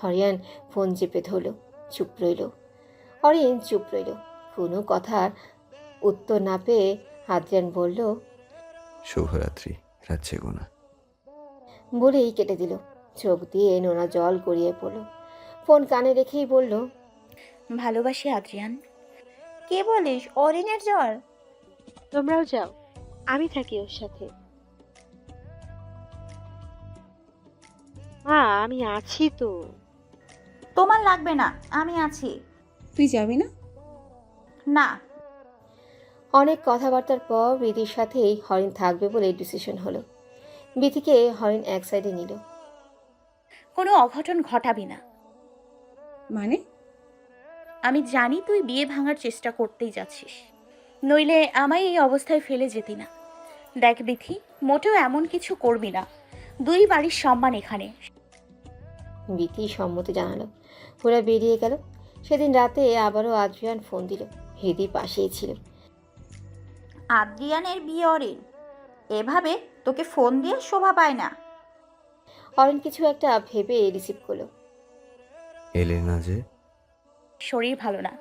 হরিয়ান phone চেপে ধরল। চুপ রইল। অরিন চুপ রইল। কোনো কথার উত্তর না পেয়ে আদ্রিয়ান বলল, শুভরাত্রি, রাত জেগো না। বলেই কেটে দিল। চোখ দিয়ে নোনা জল গড়িয়ে পড়ল। ফোন কানে রেখেই বলল, ভালোবাসি আদ্রিয়ান। কে বলিস? অরিনের জ্বর? তোমরাও যাও, আমি থাকি ওর সাথে। মা, আমি আছি তো। তোমার লাগবে না, আমি আছি। তুই যাবি না? না। অনেক কথাবার্তার পর বিধির সাথেই হরিণ থাকবে বলে ডিসিশন হলো। বিধিকে হরিণ এক সাইডে নিল। কোনো অঘটন ঘটাবি না। মানে? আমি জানি তুই বিয়ে ভাঙার চেষ্টা করতেই যাচ্ছিস, নইলে আমায় এই অবস্থায় ফেলে যেতি না। দেখ বিথি, মোটেও এমন কিছু করবি না। দুই বাড়ির সম্মান এখানে। বিধি সম্মতি জানালো। ওরা বেরিয়ে গেল। সেদিন রাতে আবারও আদ্রিয়ান ফোন দিল। হৃদি পাশেই ছিল। আদ্রিয়ানের বিয়ে অরিন, এভাবে তোকে ফোন দিয়ে শোভা পায় না। অরিন কিছু একটা ভেবে রিসিভ করলো। এলে না যে? শরীর ভালো না।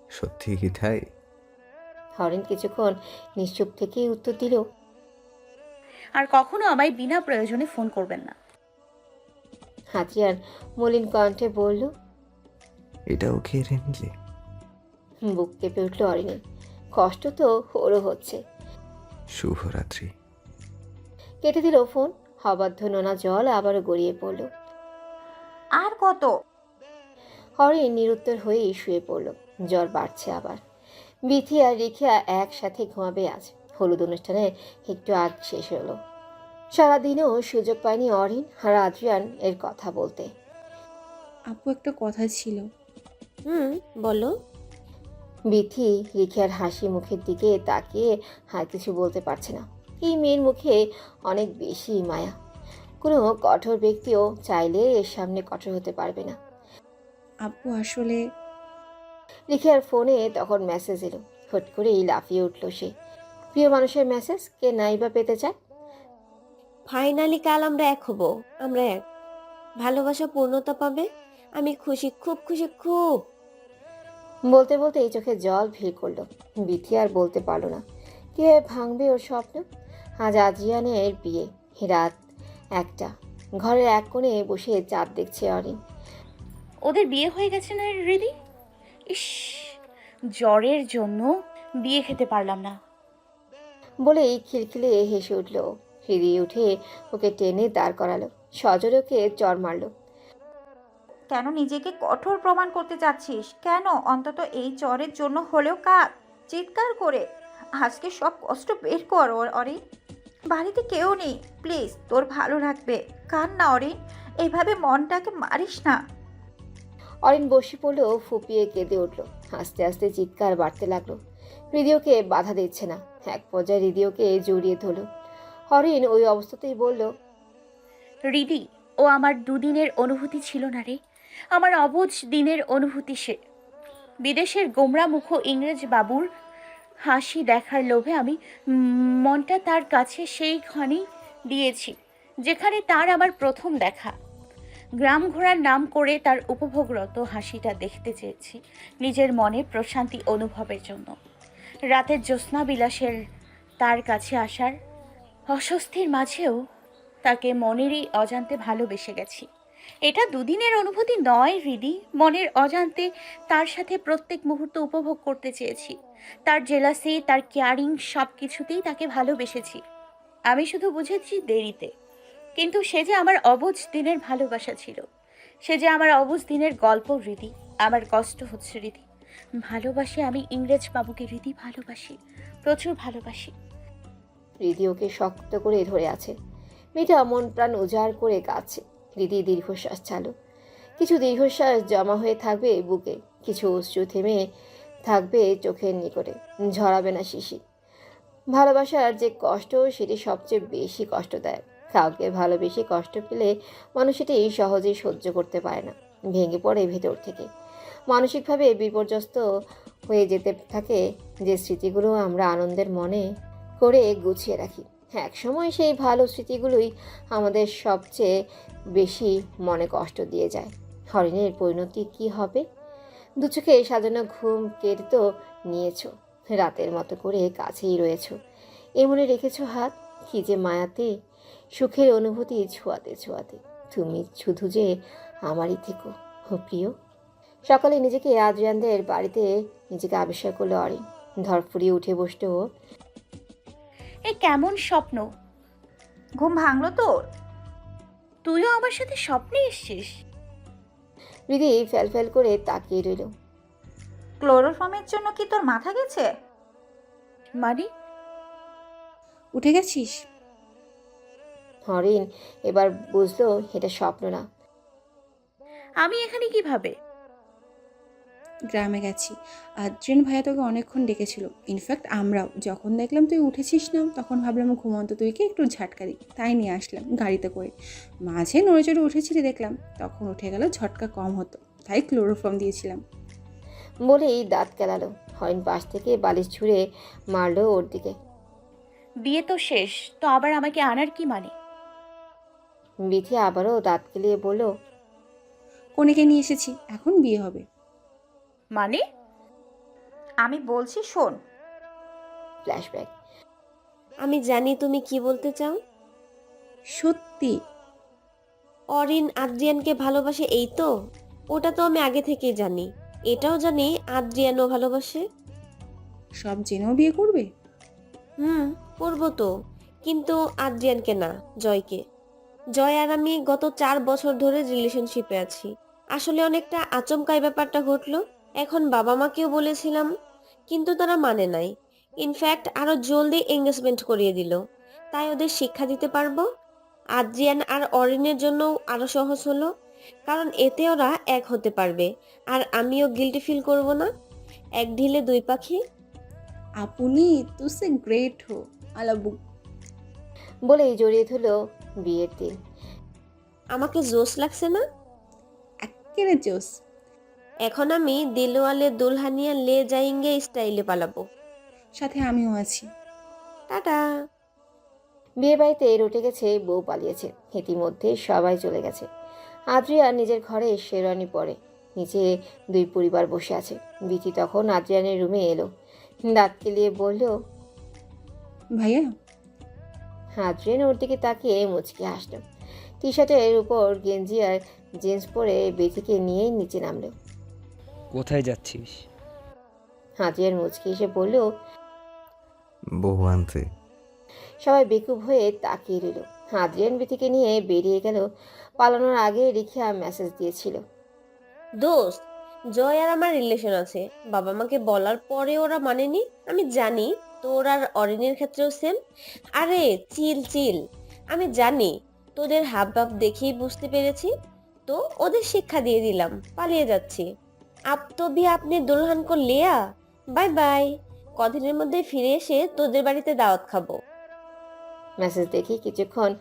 সত্যি কি তাই? হরিণ কিছুক্ষণ নিশ্চুপ থেকেই উত্তর দিল, আর কখনো আমায় বিনা প্রয়োজনে ফোন করবেন না। আদ্রিয়ান মলিন কণ্ঠে বলল। এটাও ঘিরে নিলে? বুক কেঁপে উঠল অরিনের। কষ্ট তো ওরও হচ্ছে। শুভরাত্রি। কেটে দিল ফোন। অবাধ্য নোনা জল আবারও গড়িয়ে পড়ল। আর কত? হরিণ নিরুত্তর হয়েই শুয়ে পড়ল। জ্বর বাড়ছে আবার। বিথি আর রিখিয়া একসাথে ঘুমাবে আজ। হলুদ অনুষ্ঠানে একটু আগ শেষ হলো। সারাদিনও সুযোগ পায়নি অরিন আর আদ্রিয়ান এর কথা বলতে। আপু, একটা কথা ছিল। বলো। বিথি রিখিয়ার হাসি মুখের দিকে তাকিয়ে আর কিছু বলতে পারছে না। এই মেয়ের মুখে অনেক বেশি মায়া। কোনো কঠোর ব্যক্তিও চাইলে এর সামনে কঠোর হতে পারবে না। আপু, আসলে রিখিয়ার ফোনে তখন মেসেজ এলো। হট করেই লাফিয়ে উঠল সে। প্রিয় মানুষের মেসেজ কে নাই বা পেতে চায়। ফাইনালি কাল আমরা এক হব। আমরা এক। ভালোবাসা পূর্ণতা পাবে। আমি খুশি, খুব খুশি, খুব। বলতে বলতে এই চোখে জল ভিড় করলো। বিথি আর বলতে পারলো না কিভাবে ভাঙবে ওর স্বপ্ন। আজ আদ্রিয়ানের বিয়ে। রাত 1টা। ঘরের এক কোণে বসে চাঁদ দেখছে অরিন। ওদের বিয়ে হয়ে গেছে না রিদি? ইস, জ্বরের জন্য বিয়ে খেতে পারলাম না। বলেই খিলখিলে হেসে উঠল। ফিরিয়ে উঠে ওকে টেনে দাঁড় করালো। সজোরে ওকে চড় মারলো। কেন নিজেকে কঠোর প্রমাণ করতে চাচ্ছিস? কেন? অন্তত এই জ্বরের জন্য হলেও কাঁদ, চিৎকার করে। আজকে সব কষ্ট বের কর অরিন। বাড়িতে কেউ নেই, প্লিজ, তোর ভালো লাগবে। কান না অরিন, এইভাবে মনটাকে মারিস না। অরিন বসে পড়লো, ফুপিয়ে কেঁদে উঠলো। আস্তে আস্তে চিৎকার বাড়তে লাগলো। হৃদয়কে বাধা দিচ্ছে না। এক পর্যায়ে হৃদয়কে জড়িয়ে ধরলো। অরিন ওই অবস্থাতেই বলল, রিদি, ও আমার দুদিনের অনুভূতি ছিল না রে। আমার অবুঝ দিনের অনুভূতি সে। বিদেশের গোমরামুখ ইংরেজ বাবুর হাসি দেখার লোভে আমি মনটা তার কাছে সেই ক্ষণেই দিয়েছি, যেখানে তার আমার প্রথম দেখা। গ্রাম ঘোরার নাম করে তার উপভোগরত হাসিটা দেখতে চেয়েছি, নিজের মনে প্রশান্তি অনুভবের জন্য। রাতের জ্যোৎস্না বিলাসের তার কাছে আসার অস্বস্তির মাঝেও তাকে মনেরই অজান্তে ভালোবেসে গেছি। এটা দুদিনের অনুভূতি নয় হৃদি। মনের অজান্তে তার সাথে প্রত্যেক মুহূর্ত উপভোগ করতে চেয়েছি। তার জেলাসি, তার কেয়ারিং, সব কিছুতেই তাকে ভালোবেসেছি। আমি শুধু বুঝেছি দেরিতে। কিন্তু সে যে আমার অবুঝ দিনের ভালোবাসা ছিল। সে যে আমার অবুঝ দিনের গল্প হৃদি। আমার কষ্ট হচ্ছে হৃদি। ভালোবাসি আমি ইংরেজ বাবুকে হৃদি, ভালোবাসি, প্রচুর ভালোবাসি। হৃদি ওকে শক্ত করে ধরে আছে। মেয়েটা মন প্রাণ উজাড় করে কাঁদছে। হৃদি দীর্ঘশ্বাস চালু। কিছু দীর্ঘশ্বাস জমা হয়ে থাকবে বুকে, কিছু অশ্রু থেমে থাকবে চোখের নিকটে। ঝরাবে না শিশির। ভালোবাসার যে কষ্ট, সেটি সবচেয়ে বেশি কষ্টদায়ক। কাউকে ভালোবেসে কষ্ট পেলে মানুষ এটি সহজেই সহ্য করতে পারে না। ভেঙে পড়ে ভেতর থেকে। মানসিকভাবে বিপর্যস্ত হয়ে যেতে থাকে। যে স্মৃতিগুলো আমরা আনন্দের মনে করে গুছিয়ে রাখি, একসময় সেই ভালো স্মৃতিগুলোই আমাদের সবচেয়ে বেশি মনে কষ্ট দিয়ে যায়। হরিণের পরিণতি কি হবে? দু চোখে সাজানো ঘুম কেড়ে তো নিয়েছো, রাতের মতো করে কাছেই রয়েছো, এমনে রেখেছো হাত। কি যে মায়াতে, সুখের অনুভূতি ছোঁয়াতে ছোঁয়াতে তুমি শুধু যে আমারই থেকো ও প্রিয়। সকালে নিজেকে আদ্রিয়ানদের বাড়িতে নিজেকে আবিষ্কার করলো অরিন। ধরফুরিয়ে উঠে বসলো ও। এ কেমন স্বপ্ন? ঘুম ভাঙলো তোর? তুইও আমার সাথে স্বপ্নে এসছিস? হৃদি ফ্যাল ফ্যাল করে তাকিয়ে রইল। ক্লোরোফর্মের জন্য কি তোর মাথা গেছে? মানে? উঠে গেছিস? হরিণ এবার বুঝলো এটা স্বপ্ন না। আমি এখানে কিভাবে? গ্রামে গেছি। আদ্রিয়ান ভাইয়া তোকে অনেকক্ষণ ডেকেছিল। ইনফ্যাক্ট আমরাও যখন দেখলাম তুই উঠেছিস না, তখন ভাবলাম ঘুমন্ত তুইকে একটু ঝাটকা দিই, তাই নিয়ে আসলাম গাড়িতে করে। মাঝে নড়ে চড়ে উঠেছিলি দেখলাম, তখন উঠে গেল, ঝটকা কম হতো, তাই ক্লোরোফর্ম দিয়েছিলাম। বলেই দাঁত কেলালো। হরিণ পাশ থেকে বালিশ ছুঁড়ে মারলো ওর দিকে। বিয়ে তো শেষ, তো আবার আমাকে আনার কি মানে? বিথি আবারও দাঁত কেলিয়ে বলল, কনেকে নিয়ে এসেছি, এখন বিয়ে হবে। মানে? আমি বলছি শোন। ফ্ল্যাশব্যাক। আমি জানি তুমি কি বলতে চাও। সত্যি? অরিন আদ্রিয়ানকে ভালোবাসে, এই তো? ওটা তো আমি আগে থেকেই জানি। এটাও জানি আদ্রিয়ানও ভালোবাসে। সব জেনেও বিয়ে করবে? করবো তো, কিন্তু আদ্রিয়ানকে না, জয়কে। জয় আর আমি গত 4 বছর ধরে রিলেশনশিপে আছি। আসলে অনেকটা আচমকাই ব্যাপারটা ঘটলো। এখন বাবা মাকেও বলেছিলাম, কিন্তু তারা মানে নাই। ইনফ্যাক্ট আরো জলদি এঙ্গেজমেন্ট করিয়ে দিল। তাই ওদের শিক্ষা দিতে পারবো। আদ্রিয়ান আর অরিনের জন্য আরো সহজ হলো, কারণ এতে ওরা এক হতে পারবে। আর আমিও গিল্টি ফিল করব না। এক ঢিলে 2 পাখি। আপনি তুসে গ্রেট হো আলাবু। বলেই জড়িয়ে ধরলো বিয়ের দিন। আমাকে জোশ লাগছে না? এক্কেরে জোস। এখন আমি দিলওয়ালে দুলহানিয়া লে যাইঙ্গে স্টাইলে পালাবো। সাথে আমিও আছি। টাটা। বিয়ে বাড়িতে রটে গেছে, বউ পালিয়েছে, ইতিমধ্যে সবাই চলে গেছে। আদ্রিয়ান নিজের ঘরে শেরওয়ানি পরে নিচে 2 পরিবার বসে আছে। বিথি তখন আদ্রিয়ানের রুমে এলো, দাঁত কেলিয়ে বলল। ভাইয়া, আদ্রিয়ান ওর দিকে তাকিয়ে মুচকি হাসল। টি শার্টের উপর গেঞ্জি আর জিন্স পরে বিথিকে নিয়েই নিচে নামলো। কোথায় যাচ্ছিস? আদ্রিয়ান মুচকি এসে বলল। বউ আনতে। সবাই বেকুব হয়ে তাকিয়ে রইল। আদ্রিয়ান বিথিকে নিয়ে বেরিয়ে গেল। পালানোর আগে রিখিয়া মেসেজ দিয়েছিল, দোস্ত, জয় আর আমার রিলেশন আছে। বাবা মাকে বলার পরে ওরা মানেনি। আমি জানি তোর আর অরিনের ক্ষেত্রেও সেম। আরে চিল চিল, আমি জানি। তোদের হাব ভাব দেখেই বুঝতে পেরেছি। তো ওদের শিক্ষা দিয়ে দিলাম, পালিয়ে যাচ্ছি। আপ তো ভি আপনি দুলহান কো লিয়া। Bye bye. কদিনের মধ্যে ফিরে এসে তোদের বাড়িতে দাওয়াত খাবো। মেসেজ দেখে কিছুক্ষণ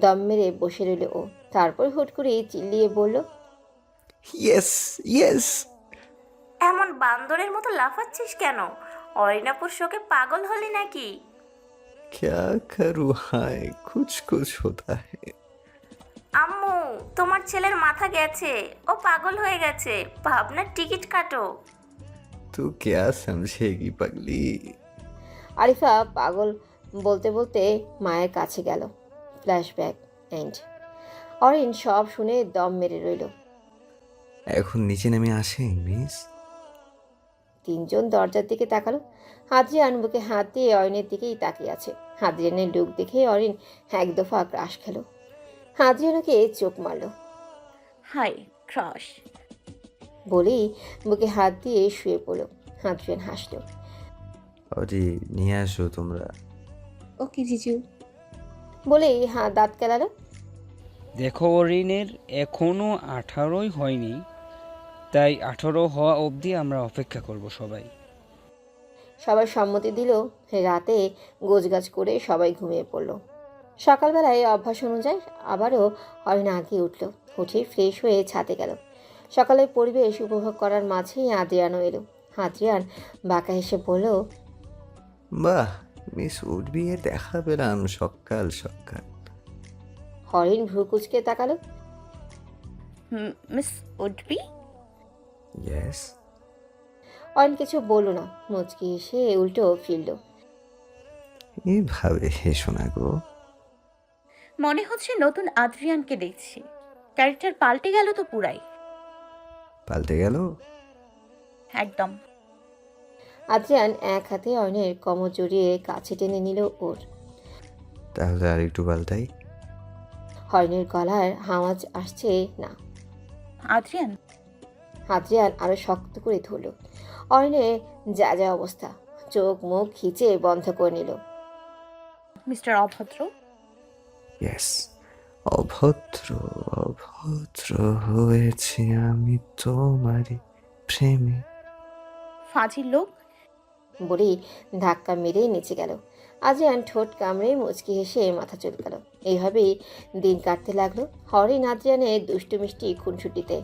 দম মেরে বসে রইল ও। তারপর হুট করে চিল্লিয়ে বলল, ইয়েস ইয়েস। এমন বান্দরের মতো লাফাচ্ছিস কেন? অরিনাপুর শোকে পাগল হলি নাকি? क्या करूँ हाय कुछ कुछ होता है। আম্মু, তোমার ছেলের মাথা গেছে, ও পাগল হয়ে গেছে, ভাবনার টিকিট কাটো। तू क्या समझेगी पगली। আরিফা পাগল বলতে বলতে মায়ের কাছে গেল। Flashback and. অরিন সব শুনে দম মেরে রইল। এখন নিচে নেমে আসে মিস। 3 জন দরজার দিকে তাকালো। আদ্রিয়ান বুকে হাত দিয়ে অরিনের দিকেই তাকিয়ে আছে। আদ্রিয়ানের লুক দেখে অরিন এক দফা ক্রাশ খেলো। আদ্রিয়ানকে চোখ মারল। Hi crush. বলেই বুকে হাত দিয়ে শুয়ে পড়ল। আদ্রিয়ান হাসলো। অজি নিয়ে আসো তোমরা। ওকে জিজু। বলেই দাঁত কেলালো। দেখো অরিনের এখনো 18ই হয়নি, তাই 18 হওয়া অবধি আমরা অপেক্ষা করব সবাই। সবাই সম্মতি দিল। রাতে গোছগাছ করে সবাই ঘুমিয়ে পড়ল। সকালবেলায় অভ্যাস অনুযায়ী আবারও অরিন আগে উঠল। উঠে ফ্রেশ হয়ে ছাদে গেল। সকালের পরিবেশ উপভোগ করার মাঝেই আদ্রিয়ানও এলো। আদ্রিয়ান বাঁকা হেসে বলল, বাহ মিস উডবিয়ের দেখা পেলাম সকাল সকাল। হরিণ ভ্রু কুচকে তাকালো। Miss would-be? ইয়েস। অয়ন কিছু বলল না, মুচকি এসে উল্টো ফিরল। এভাবে হেসো না গো। মনে হচ্ছে নতুন আদ্রিয়ানকে দেখছি। ক্যারেক্টার পাল্টে গেল তো পুরাই। পাল্টে গেল? একদম। আদ্রিয়ান এক হাতে অয়নের কোমর জড়িয়ে কাছে টেনে নিল ওর। তাহলে আর একটু পাল্টাই। হরিণের গলার আওয়াজ আসছে না। আদ্রিয়ান? আদ্রিয়ান আরো শক্ত করে ধরল। অয়নের যা যা অবস্থা, চোখ মুখ খিচে বন্ধ করে নিল। মিস্টার অভদ্র। ইয়েস, অভদ্র অভদ্র হয়েছি আমি তোমারই প্রেমে। ফাজিল লোক। বলেই ধাক্কা মেরে নিচে গেল। আদ্রিয়ান ঠোঁট কামড়ে মুচকি হেসে মাথা চুলকাল। এইভাবেই দিন কাটতে লাগলো হরিণ আদ্রিয়ানের দুষ্টু মিষ্টি খুনসুটিতে।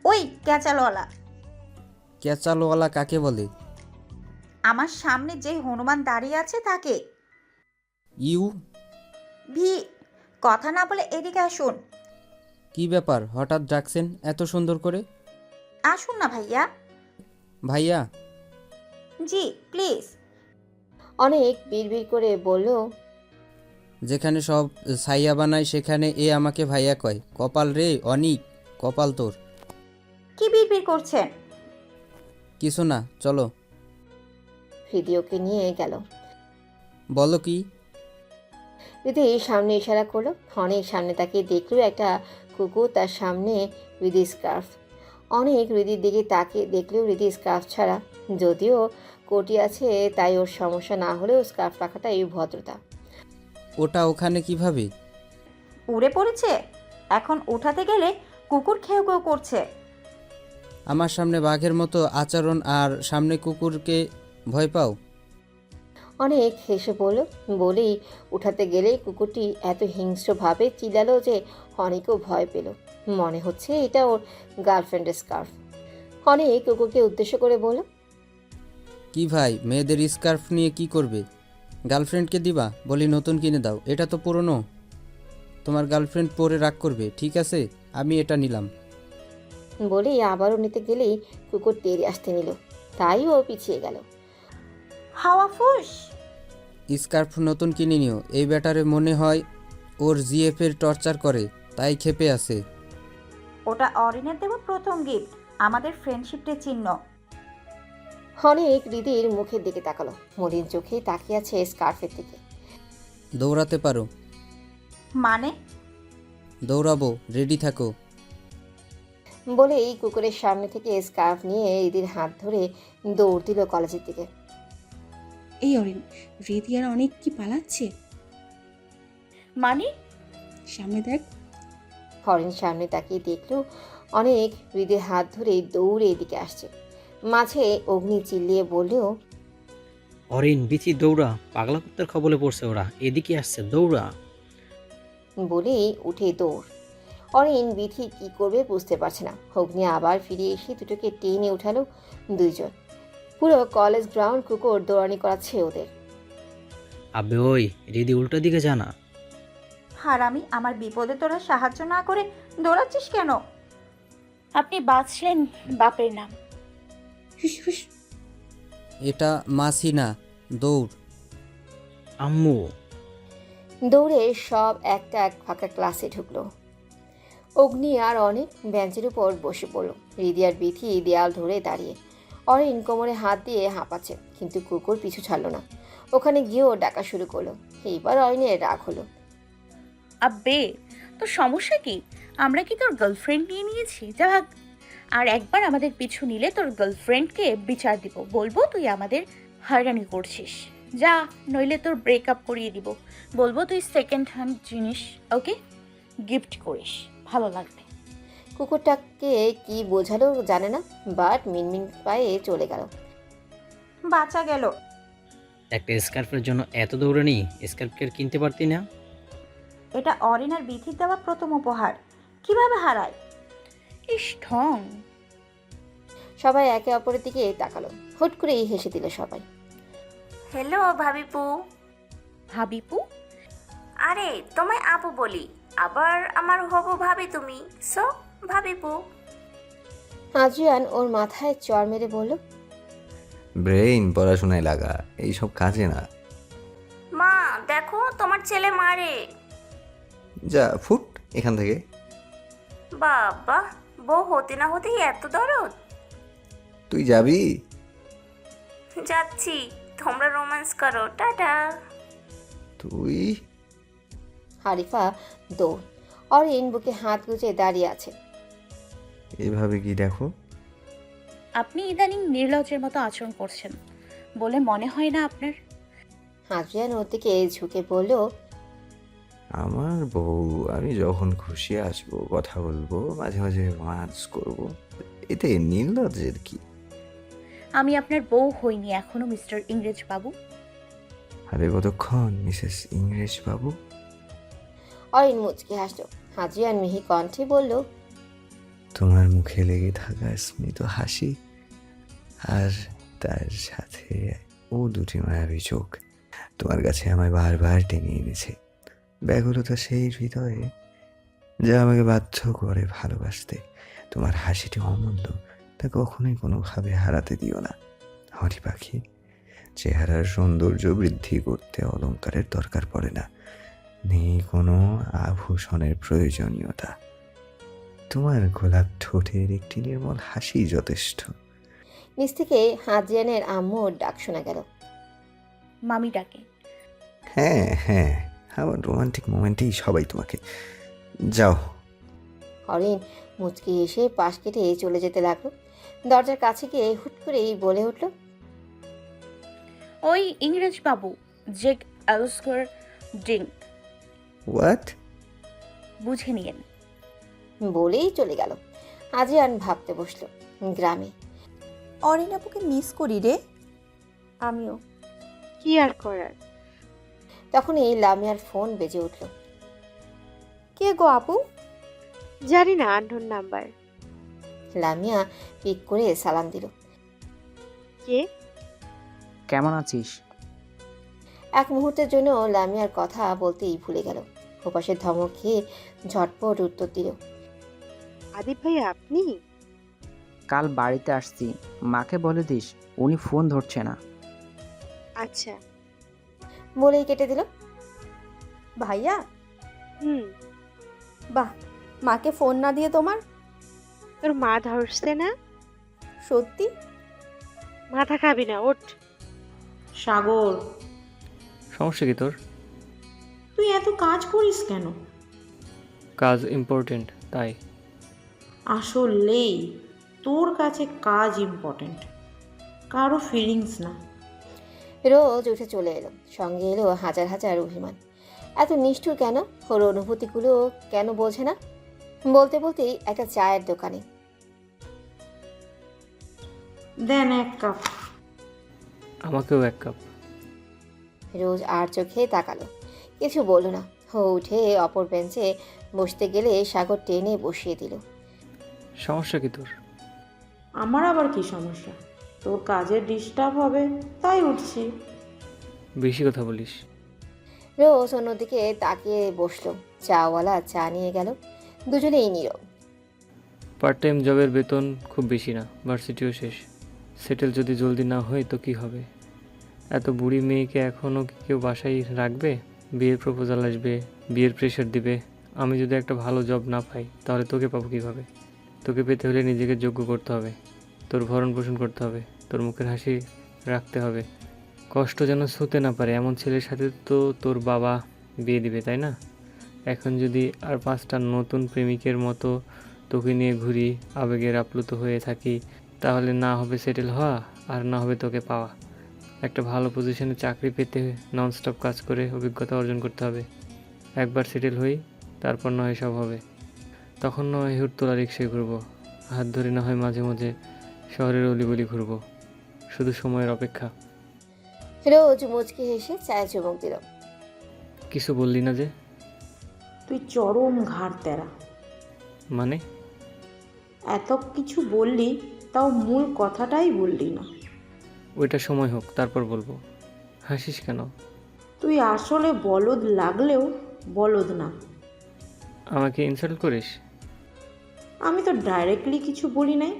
ওই ক্যাচালওয়ালা, ক্যাচালওয়ালা কাকে বলে? আমার সামনে যে হনুমান দাঁড়িয়ে আছে তাকে। ইউ? ভি, কথা না বলে এদিকে আসুন। কি ব্যাপার, হঠাৎ ডাকছেন এত সুন্দর করে? আসুন না ভাইয়া। ভাইয়া? জি প্লিজ। অনেক বিড়বিড় করে বলল, যেখানে সব ছাইয়া বানায় সেখানে এ আমাকে ভাইয়া কয়। কপাল রে অনিক, কপাল তোর। কি বিড়বিড় করছেন? কিছু না, চলো। হৃদয়কে নিয়ে গেল। বলো কি? হৃদি সামনে ইশারা করলো। অনেক সামনে তাকিয়ে দেখলো একটা কুকুর তার সামনে হৃদি স্কার্ফ। অনেক হৃদির দিকে তাকিয়ে দেখলেও হৃদি স্কার্ফ ছাড়া। যদিও কোটি আছে তাই ওর সমস্যা না হলেও স্কার্ফ রাখাটাই ভদ্রতা। ওটা ওখানে কিভাবে? উড়ে পড়েছে, এখন উঠাতে গেলে কুকুর খেউ খেউ করছে। আমার সামনে বাঘের মতো আচরণ আর সামনে কুকুরকে ভয় পাও? অনেক হেসে বলল। বলেই উঠাতে গেলে কুকুরটি এত হিংস্রভাবে চিল্লালো যে অনেকও ভয় পেল। মনে হচ্ছে এটা ওর গার্লফ্রেন্ডের স্কার্ফ। অনেক কুকুরকে উদ্দেশ্য করে বলল, কি ভাই, মেয়েদের স্কার্ফ নিয়ে কি করবে? গার্লফ্রেন্ডকে দিবা? বলি নতুন কিনে দাও, এটা তো পুরনো। তোমার গার্লফ্রেন্ড পরে রাগ করবে। ঠিক আছে, আমি এটা নিলাম। বলেই আবারও নিতে গেলেই কুকুর তেড়ে আসতে নিল, তাই ও পিছিয়ে গেল। হাওয়া ফুস। স্কার্ফ নতুন কিনে নিও। এই ব্যাটারে মনে হয় ওর জিএফের টর্চার করে, তাই ক্ষেপে আছে। ওটা অরিনের দেওয়া প্রথম গিফট, আমাদের ফ্রেন্ডশিপের চিহ্ন। অনেক হৃদির মুখের দিকে তাকালো। মলিন চোখে তাকিয়ে আছে স্কার্ফের দিকে। দৌড়াতে পারো? মানে? দৌড়াবো, রেডি থাকো। বলেই কুকুরের সামনে থেকে স্কার্ফ নিয়ে হৃদির হাত ধরে দৌড় দিল কলেজের দিকে। এই অরিন, হৃদি আর অনেক কি পালাচ্ছে? মানে? সামনে দেখ। হরিণ সামনে তাকিয়ে দেখলো অনেক হৃদের হাত ধরে দৌড়ে এদিকে আসছে। মাঝে অগ্নি চিল্লিয়ে বললেও, অরিন, বিচি দৌড়া, পাগলা কুত্তার খবলে পড়ছে ওরা, এদিকে আসছে, দৌড়া। বলেই উঠে দৌড়। অরিন বিথি কি করবে বুঝতে পারছে না। অগ্নি আবার ফিরে এসে দুটোকে টেনে উঠালো। দুইজন পুরো কলেজ গ্রাউন্ড কুকুর দৌড়ানি করাচ্ছে ওদের। আবে ওই, রিদি উল্টো দিকে জানা। হারামি, আমার বিপদে তোরা সাহায্য না করে দৌড়াচ্ছিস কেন? আপনি বাঁচলেন বাপের নাম। হুস হুস। এটা মাছি না, দৌড়। আম্মু। দৌড়ে সব একটা এক ফাঁকা ক্লাসে ঢুকলো। অগ্নি আর অনেক বেঞ্চের উপর বসে পড়ল। হৃদি আর বিথি দেয়াল ধরে দাঁড়িয়ে। অরিন কোমরে হাত দিয়ে হাঁপাচ্ছে, কিন্তু কুকুর পিছু ছাড়লো না। ওখানে গিয়েও ডাকা শুরু করলো। এইবার অরিনের রাগ হলো। আব্বে, তোর সমস্যা কি? আমরা কি তোর গার্লফ্রেন্ড নিয়ে নিয়েছি? যা ভাগ। আর একবার আমাদের পিছু নিলে তোর গার্লফ্রেন্ডকে বিচার দিব, বলবো তুই আমাদের হয়রানি করছিস। যা, নইলে তোর ব্রেকআপ করিয়ে দিব। বলবো তুই সেকেন্ড হ্যান্ড জিনিস ওকে গিফট করিস, ভালো লাগবে। কুকুরটাকে কি বোঝালো জানে না, বাট মিনমিন পায়ে চলে গেল। বাঁচা গেল। একটা স্কার্ফের জন্য এত দৌড়ানি? স্কার্ফকে কিনতে পারতি না? এটা অরিন আর বিথির দেওয়া প্রথম উপহার, কিভাবে হারায়? ইস ঢং। সবাই একে অপরের দিকে তাকালো। হুট করেই হেসে দিল সবাই। হ্যালো ভাবিপু। ভাবিপু? আরে তোমায় আপু বলি, আবার আমার হবু ভাবি তুমি, সো ভাবিপু। আদ্রিয়ান ওর মাথায় চড় মেরে বলল, ব্রেইন পড়াশোনায় লাগা, এইসব কাজে না। মা দেখো তোমার ছেলে মারে। যা ফুট এখান থেকে। বাবা, বউ হতে না হতেই এত দরদ। তুই যাবি? যাচ্ছি, তোমরা রোম্যান্স করো, টাটা। তুই? আরিফা দৌড়। অরিন বুকে হাত গুজে দাঁড়িয়ে আছে। এভাবে কি দেখো? আপনি ইদানিং নির্লজ্জের মতো আচরণ করছেন বলে মনে হয় না আপনার? আদ্রিয়ান ওর দিকে ঝুঁকে বলল, আমার বউ, আমি যখন খুশি আসবো, কথা বলবো, মাঝে মাঝে রোমান্স করবো, এতে নির্লজ্জের কি? আমি আপনার বউ হইনি এখনো মিস্টার ইংরেজ বাবু। আরে কতক্ষণ মিসেস ইংরেজ বাবু? অরিন মুচকি হাসল। আদ্রিয়ান মিহি কণ্ঠে বলল, তোমার মুখে লেগে থাকা স্মিত হাসি আর তার সাথে ও দুটি মায়াবী চোখ তোমার কাছে আমায় বারবার টেনে এনেছে। ব্যাকুলতা সেই হৃদয়ে যা আমাকে বাধ্য করে ভালোবাসতে। তোমার হাসিটি অমূল্য, তা কখনোই কোনোভাবে হারাতে দিও না। হরি পাখি, চেহারার সৌন্দর্য বৃদ্ধি করতে অলংকারের দরকার পড়ে না, নেই কোনো আভূষণের প্রয়োজনীয়তা। তোমার গোলাপ ঠোঁটের একটি নির্মল হাসি যথেষ্ট। নিচ থেকে আদ্রিয়ানের আম্মুর ডাক শোনা গেল। মামি ডাকে। হ্যাঁ হ্যাঁ, আমার রোমান্টিক মোমেন্টেই সবাই তোমাকে। যাও। অরিন মুচকি এসে পাশ কেটে চলে যেতে লাগলো। দরজার কাছে গিয়ে হুট করেই বলে উঠল, ওই ইংরেজ বাবু, জেক অ্যালস্কার ড্রিঙ্ক। হোয়াট? বুঝে নিয়েন। বলেই চলে গেল। আদ্রিয়ান ভাবতে বসলো, গ্রামে। অরিন আপুকে মিস করি রে। আমিও। কি আর করার। তখনই লামিয়ার ফোন বেজে উঠল। কে গো আপু? জানি না, আননোন নাম্বার। লামিয়া পিক করে সালাম দিল। কে? কেমন আছিস? এক মুহূর্তের জন্য লামিয়ার কথা বলতেই ভুলে গেল। ওপাশের ধমক খেয়ে ঝটপট উত্তর দিল, আদিব ভাই আপনি? কাল বাড়িতে আসছি, মাকে বলে দিস উনি ফোন ধরছে না। আচ্ছা। বলেই কেটে দিল। ভাইয়া? হুম। বাহ, মাকে ফোন না দিয়ে তোমার? তোর মা ধরছে না? সত্যি? মাথা খাবি না, ওঠ। সাগর, সমস্যা কি তোর? তুই এত কাজ করিস কেন? কাজ ইম্পর্টেন্ট তাই। আসলেই তোর কাছে কাজ ইম্পর্টেন্ট, কারো ফিলিংস না। রোজ উঠে চলে এলো, সঙ্গে এলো হাজার হাজার অভিমান। এত নিষ্ঠুর কেন? ওর অনুভূতিগুলো কেন বোঝে না? বলতে বলতেই একটা চায়ের দোকানে। দেন এক কাপ। আমাকেও এক কাপ। রোজ আর চোখে তাকালো, কিছু বলল না। ও উঠে অপর বেঞ্চে বসতে গেলে সাগর টেনে বসিয়ে দিল। সমস্যা কি তোর? আমার আবার কি সমস্যা? তোর কাজের ডিস্টার্ব হবে তাই উঠছি। বেশি কথা বলিস। রোজ অন্যদিকে তাকিয়ে বসলো। চাওয়ালা চা নিয়ে গেল। দুজনেই নীরব। পার্ট টাইম জবের বেতন খুব বেশি না, ভার্সিটিও শেষ। সেটেল যদি জলদি না হয় তো কি হবে? এত বুড়ি মেয়েকে এখনও কেউ বাসায় রাখবে? বিয়ের প্রপোজাল আসবে, বিয়ের প্রেশার দিবে। আমি যদি একটা ভালো জব না পাই তাহলে তোকে পাবো কীভাবে? তোকে পেতে হলে নিজেকে যোগ্য করতে হবে, তোর ভরণ পোষণ করতে হবে, তোর মুখের হাসি রাখতে হবে। কষ্ট যেন ছুঁতে না পারে এমন ছেলের সাথে তো তোর বাবা বিয়ে দিবে, তাই না? এখন যদি আর 5টা নতুন প্রেমিকের মতো তোকে নিয়ে ঘুরি, আবেগের আপ্লুত হয়ে থাকি, তাহলে না হবে সেটেল হওয়া আর না হবে তোকে পাওয়া। একটা ভালো পজিশনে চাকরি পেতে ননস্টপ কাজ করে অভিজ্ঞতা অর্জন করতে হবে। একবার সেটেল হই, তারপর না হয় সব হবে। তখন না হয় হুড়তোলা রিক্সায় ঘুরবো, হাত ধরে না হয় মাঝে মাঝে শহরের অলিগলি ঘুরবো। শুধু সময়ের অপেক্ষা। রোজ মুচকি হেসে চায়ে চুমুক দিল। কিছু বললি না যে? তুই চরম ঘাড় তেরা। মানে? এত কিছু বললি, তাও মূল কথাটাই বললি না। ওইটা সময় হোক, তারপর বলবো। হাসিস কেন? তুই আসলে বলদ লাগলেও বলদ না। আমাকে ইনসাল্ট করিস? আমি তো ডাইরেক্টলি কিছু বলি নাই।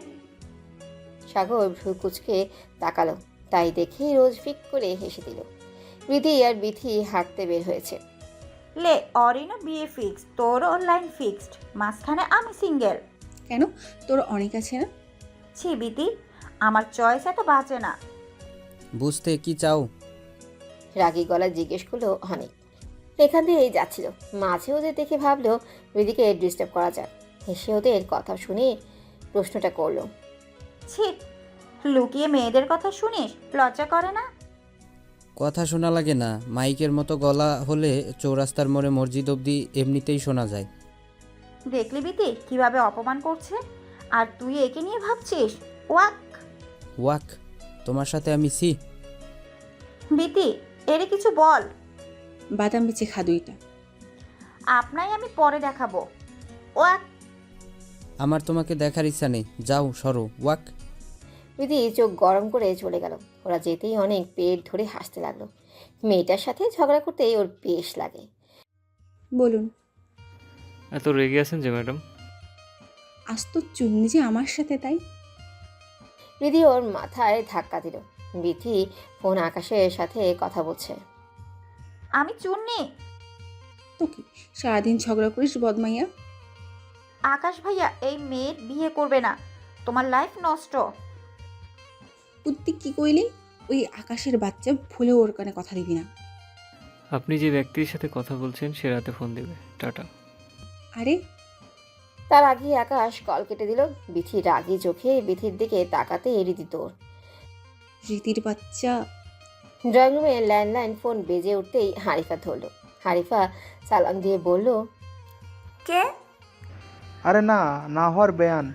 সাগর ভ্রু কুচকে তাকালো, তাই দেখে রোজ ফিক করে হেসে দিল। বিধি আর বিথি হাঁটতে বের হয়েছে। লে অরিনও বিয়ে ফিক্সড, তোর অনলাইন ফিক্সড, মাঝখানে আমি সিঙ্গেল। কেন, তোর অনেক আছে না? ছি বিতি, আমার চয়েস এত বাজে না। বুঝতে কি চাও? রাগী গলায় জিজ্ঞেস করলো অনেক। এখান দিয়ে যাচ্ছিল, মাঝে ওদের দেখে ভাবলো বিধিকে ডিস্টার্ব করা যায়। হেসে ওদের কথা শুনে প্রশ্নটা করলো। ছি, লুকিয়ে মেয়েদের কথা শুনিস, লজ্জা করে না? কথা শোনা লাগে না, মাইকের মতো গলা হলে চৌরাস্তার মোড়ে মসজিদ অবধি এমনিতেই শোনা যায়। দেখলি বিতি কিভাবে অপমান করছে, আর তুই একে নিয়ে ভাবছিস? ওয়াক ওয়াক, তোমার সাথে আমি সি। বিতি, এরে কিছু বল। বাদাম বেচে খা দুইটা। আপনাই আমি পরে দেখাবো। ওয়াক। আমার তোমাকে দেখার ইচ্ছা নেই, যাও সরো, ওয়াক। বিধি চোখ গরম করে চলে গেল। ওরা যেতেই অনেক পেট ধরে হাসতে লাগলো। মেয়েটার সাথে ঝগড়া করতেই ওর বেশ লাগে। বলুন। এত রেগে আছেন যে ম্যাডাম? আজ তো চুন্নি যে আমার সাথে, তাই। বিধি ওর মাথায় ধাক্কা দিল। বিধি ফোন আকাশের সাথে কথা বলছে। আমি চুন্নি। তো কি সারাদিন ঝগড়া করিস বদমাইয়া? আকাশ ভাইয়া এই মেয়ের বিয়ে করবে না, তোমার লাইফ নষ্ট। কুত্তি কি কইলি? ওই আকাশের বাচ্চা ভুলে ওর কানে কথা দিবি না। আপনি যে ব্যক্তির সাথে কথা বলছেন সে রাতে ফোন দিবে, টাটা। আরে তার আগে আকাশ কল কেটে দিল। বিথি রাগী চোখে বিথির দিকে তাকাতে রীতি তোর। রীতির বাচ্চা। ড্রয়িং রুমে ল্যান্ডলাইন ফোন বেজে উঠতেই হারিফা ধরল। হারিফা সালাম দিয়ে বলল, কে? আরে না, না হওয়ার বেয়ান।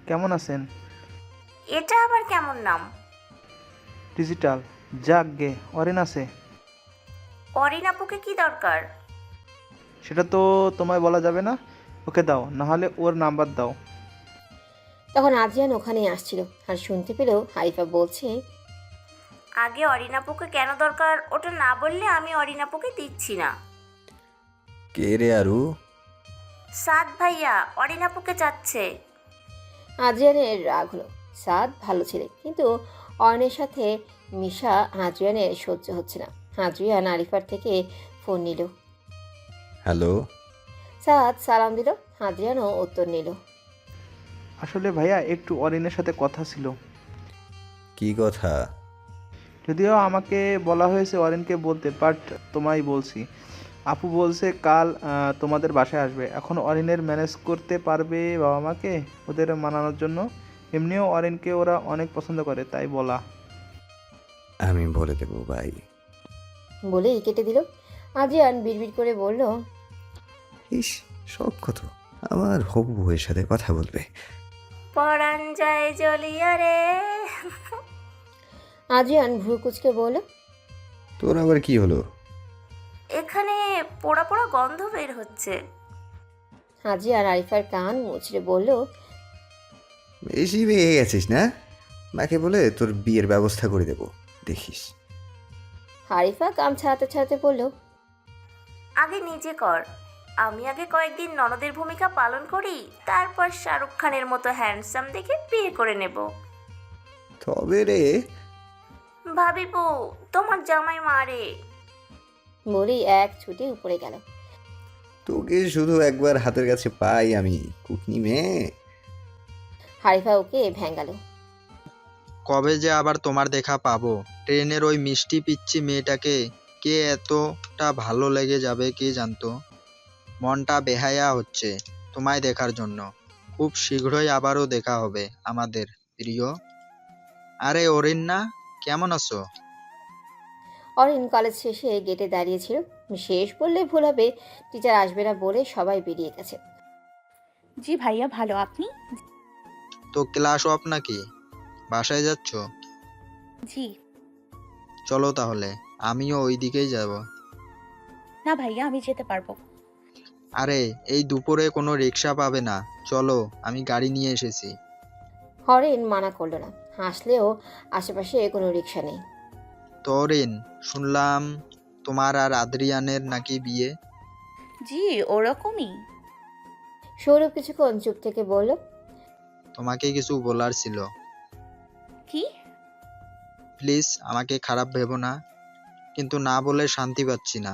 কেমন আছেন? এটা আবার কেমন নাম? ডিজিটাল। যাক গে, অরিন আছে। অরিন আপুকে কি দরকার? সেটা তো তোমায় বলা যাবে না। ওকে দাও, না হলে ওর নাম্বার দাও। তখন আদ্রিয়ান ওখানে আসছিল আর শুনতে পেল হারিফা বলছে, আগে অরিন আপুকে কেন দরকার ওটা না বললে আমি অরিন আপুকে দিচ্ছি না। কে রে আরু? সাদ ভাইয়া অরিন আপুকে চাচ্ছে। আদ্রিয়ানের রাগ হলো। সাদ ভালো ছেলে, কিন্তু অয়নের সাথে মিশা আদ্রিয়ানের সহ্য হচ্ছে না। আদ্রিয়ান আরিফার থেকে ফোন নিল। হ্যালো। সাদ সালাম দিল। আদ্রিয়ানও উত্তর নিল। আসলে ভাইয়া একটু অরিনের সাথে কথা ছিল। কি কথা? যদিও আমাকে বলা হয়েছে অরিনকে বলতে, বাট তোমায় বলছি। আপু বলছে কাল তোমাদের বাসায় আসবে। এখন অরিনের ম্যানেজ করতে পারবে বাবা মাকে ওদের মানানোর জন্য? এমনিও অরিনকে ওরা অনেক পছন্দ করে, তাই বলা। আমি বলে দেবো ভাই। বলেই কেটে দিল। আদ্রিয়ান বিড়বিড় করে বলল, ইস, শখ কত আমার হবু বউয়ের সাথে কথা বলবে। পরাণ যায় জ্বলিয়া রে। আদ্রিয়ান ভ্রু কুচকে বলল, তোর আবার কি হলো? এখানে পোড়া পোড়া গন্ধ বের হচ্ছে। আদ্রিয়ান আরিফার কান মুচড়ে বলল, বেশি বেগে গেছিস না? মাকে বলে তোর বিয়ের ব্যবস্থা করে দেবো, দেখিস। হারিফা কাম ছাড়াতে ছাড়াতে বলল, আগে নিজে কর, আমি আগে কয়েকদিন ননদের ভূমিকা পালন করি, তারপর শাহরুখ খানের মতো হ্যান্ডসাম দেখে বিয়ে করে নেব। তবে রে ভাবিবো তোমার জামাই মারে। বলেই এক ছুটে উপরে গেল। তোকে শুধু একবার হাতের কাছে পাই আমি, কুটনি মেয়ে। হারিফা ওকে ভেঙ্গালো। কবে যে আবার তোমার দেখা পাবো? ট্রেনের ওই মিষ্টি পিচ্ছি মেয়েটাকে কে এতটা ভালো লেগে যাবে কে জানতো। মনটা বেহায়া হচ্ছে তোমায় দেখার জন্য। খুব শীঘ্রই আবারও দেখা হবে আমাদের প্রিয়। আরে অরিন না, কেমন আছো? অরিন কলেজ শেষে গেটে দাঁড়িয়েছিল। শেষ বললে ভুল হবে, টিচার আসবে না বলে সবাই বেরিয়ে গেছে। জি ভাইয়া, ভালো, আপনি? তো ক্লাস অফ নাকি? বাসায় যাচ্ছ? জি। চলো তাহলে, আমিও ওই দিকেই যাব। না ভাইয়া, আমি যেতে পারবো। আরে এই দুপুরে কোনো রিক্সা পাবে না, চলো আমি গাড়ি নিয়ে এসেছি। হরেন মানা করলো না, হাসলেও আশেপাশে কোনো রিক্সা নেই। তো অরিন, শুনলাম তোমার আর আদ্রিয়ানের নাকি বিয়ে। জি ওরকমই। সৌরভ কিছুক্ষণ চুপ থেকে বলল, তোমাকে কিছু বলার ছিল। কি? প্লিজ আমাকে খারাপ ভেবো না, কিন্তু না বলে শান্তি পাচ্ছি না।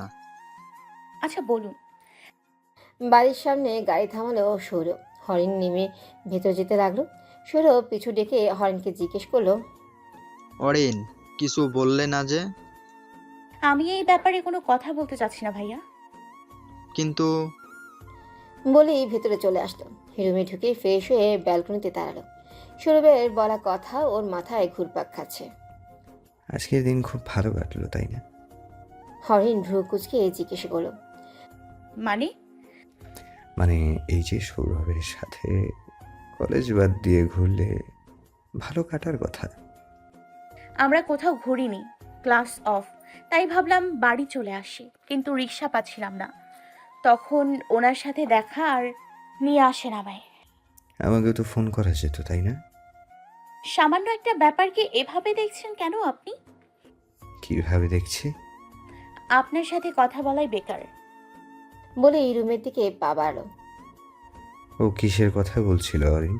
আচ্ছা বলুন। বাড়ির সামনে গাড়ি থামালো সৌরভ। হরিণ নেমে ভেতর যেতে লাগলো। সৌরভ পিছু ডেকে হরিণকে জিজ্ঞেস করলো, অরিন, কিছু বললে না যে? আমি এই ব্যাপারে কোনো কথা বলতে চাচ্ছি না ভাইয়া। কিন্তু বলেই ভেতরে চলে আসলো। রুমে ঢুকে ফ্রেশ হয়ে ব্যালকনিতে দাঁড়ালো। সৌরভের বলা কথা ওর মাথায় ঘুরপাক খাচ্ছে। আজকের দিন খুব ভালো কাটলো, তাই না? হরিণ ভ্রু কুচকে জিজ্ঞেস করলো, মানে? মানে এই যে সৌরভের সাথে কলেজ বাদ দিয়ে ঘুরলে ভালো কাটার কথা। আমরা কোথাও ঘুরিনি, ক্লাস অফ, তাই ভাবলাম বাড়ি চলে আসি, কিন্তু রিক্সা পাচ্ছিলাম না, তখন ওনার সাথে দেখা আর নিয়ে আসেন আমায়। আমাকে তো ফোন করা যেত, তাই না? সামান্য একটা ব্যাপারকে এভাবে দেখছেন কেন আপনি? কিভাবে দেখছি? আপনার সাথে কথা বলাই বেকার। বলেই রুমের দিকে পা বাড়ালো। ও কিসের কথা বলছিল অরিন?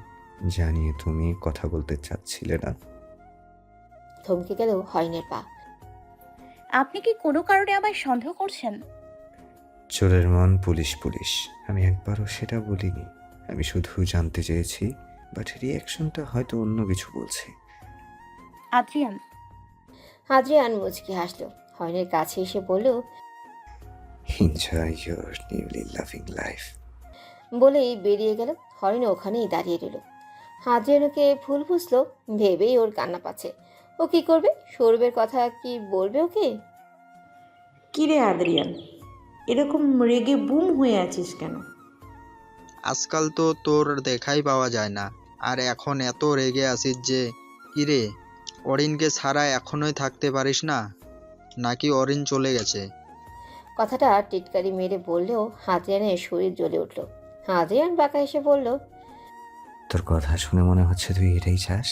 জানিয়ে তুমি কথা বলতে চাচ্ছিলে না। থমকে গেল হরিণের পা। আপনি কি কোনো কারণে আমায় সন্দেহ করছেন? চোরের মন পুলিশ পুলিশ, আমি একবারও সেটা বলিনি। আমি শুধু জানতে চেয়েছি, বাট রিয়াকশনটা হয়তো অন্য কিছু বলছে। আদ্রিয়ান। আদ্রিয়ান মুচকি হাসলো। হরিণের কাছে এসে বলল, enjoy your newly loving life. বলেই বেরিয়ে গেল। হরিণ ওখানেই দাঁড়িয়ে রইল। আদ্রিয়ানকে ফুল বুঝলো, ভেবেই ওর কান্না পাচ্ছে। ও কি করবে? সৌরভের কথা কি বলবে ওকে? কিরে আদ্রিয়ান, এরকম রেগে বুম হয়ে আছিস কেন? আজকাল তো তোর দেখাই পাওয়া যায় না, আর এখন এত রেগে আছিস যে। কিরে, অরিনকে ছাড়া এখনোই থাকতে পারিস না, নাকি অরিন চলে গেছে? কথাটা টিটকারি মেরে বললেও আদ্রিয়ানের শরীর জ্বলে উঠল। আদ্রিয়ান বাঁকা এসে বলল, তোর কথা শুনে মনে হচ্ছে তুই এটাই চাস।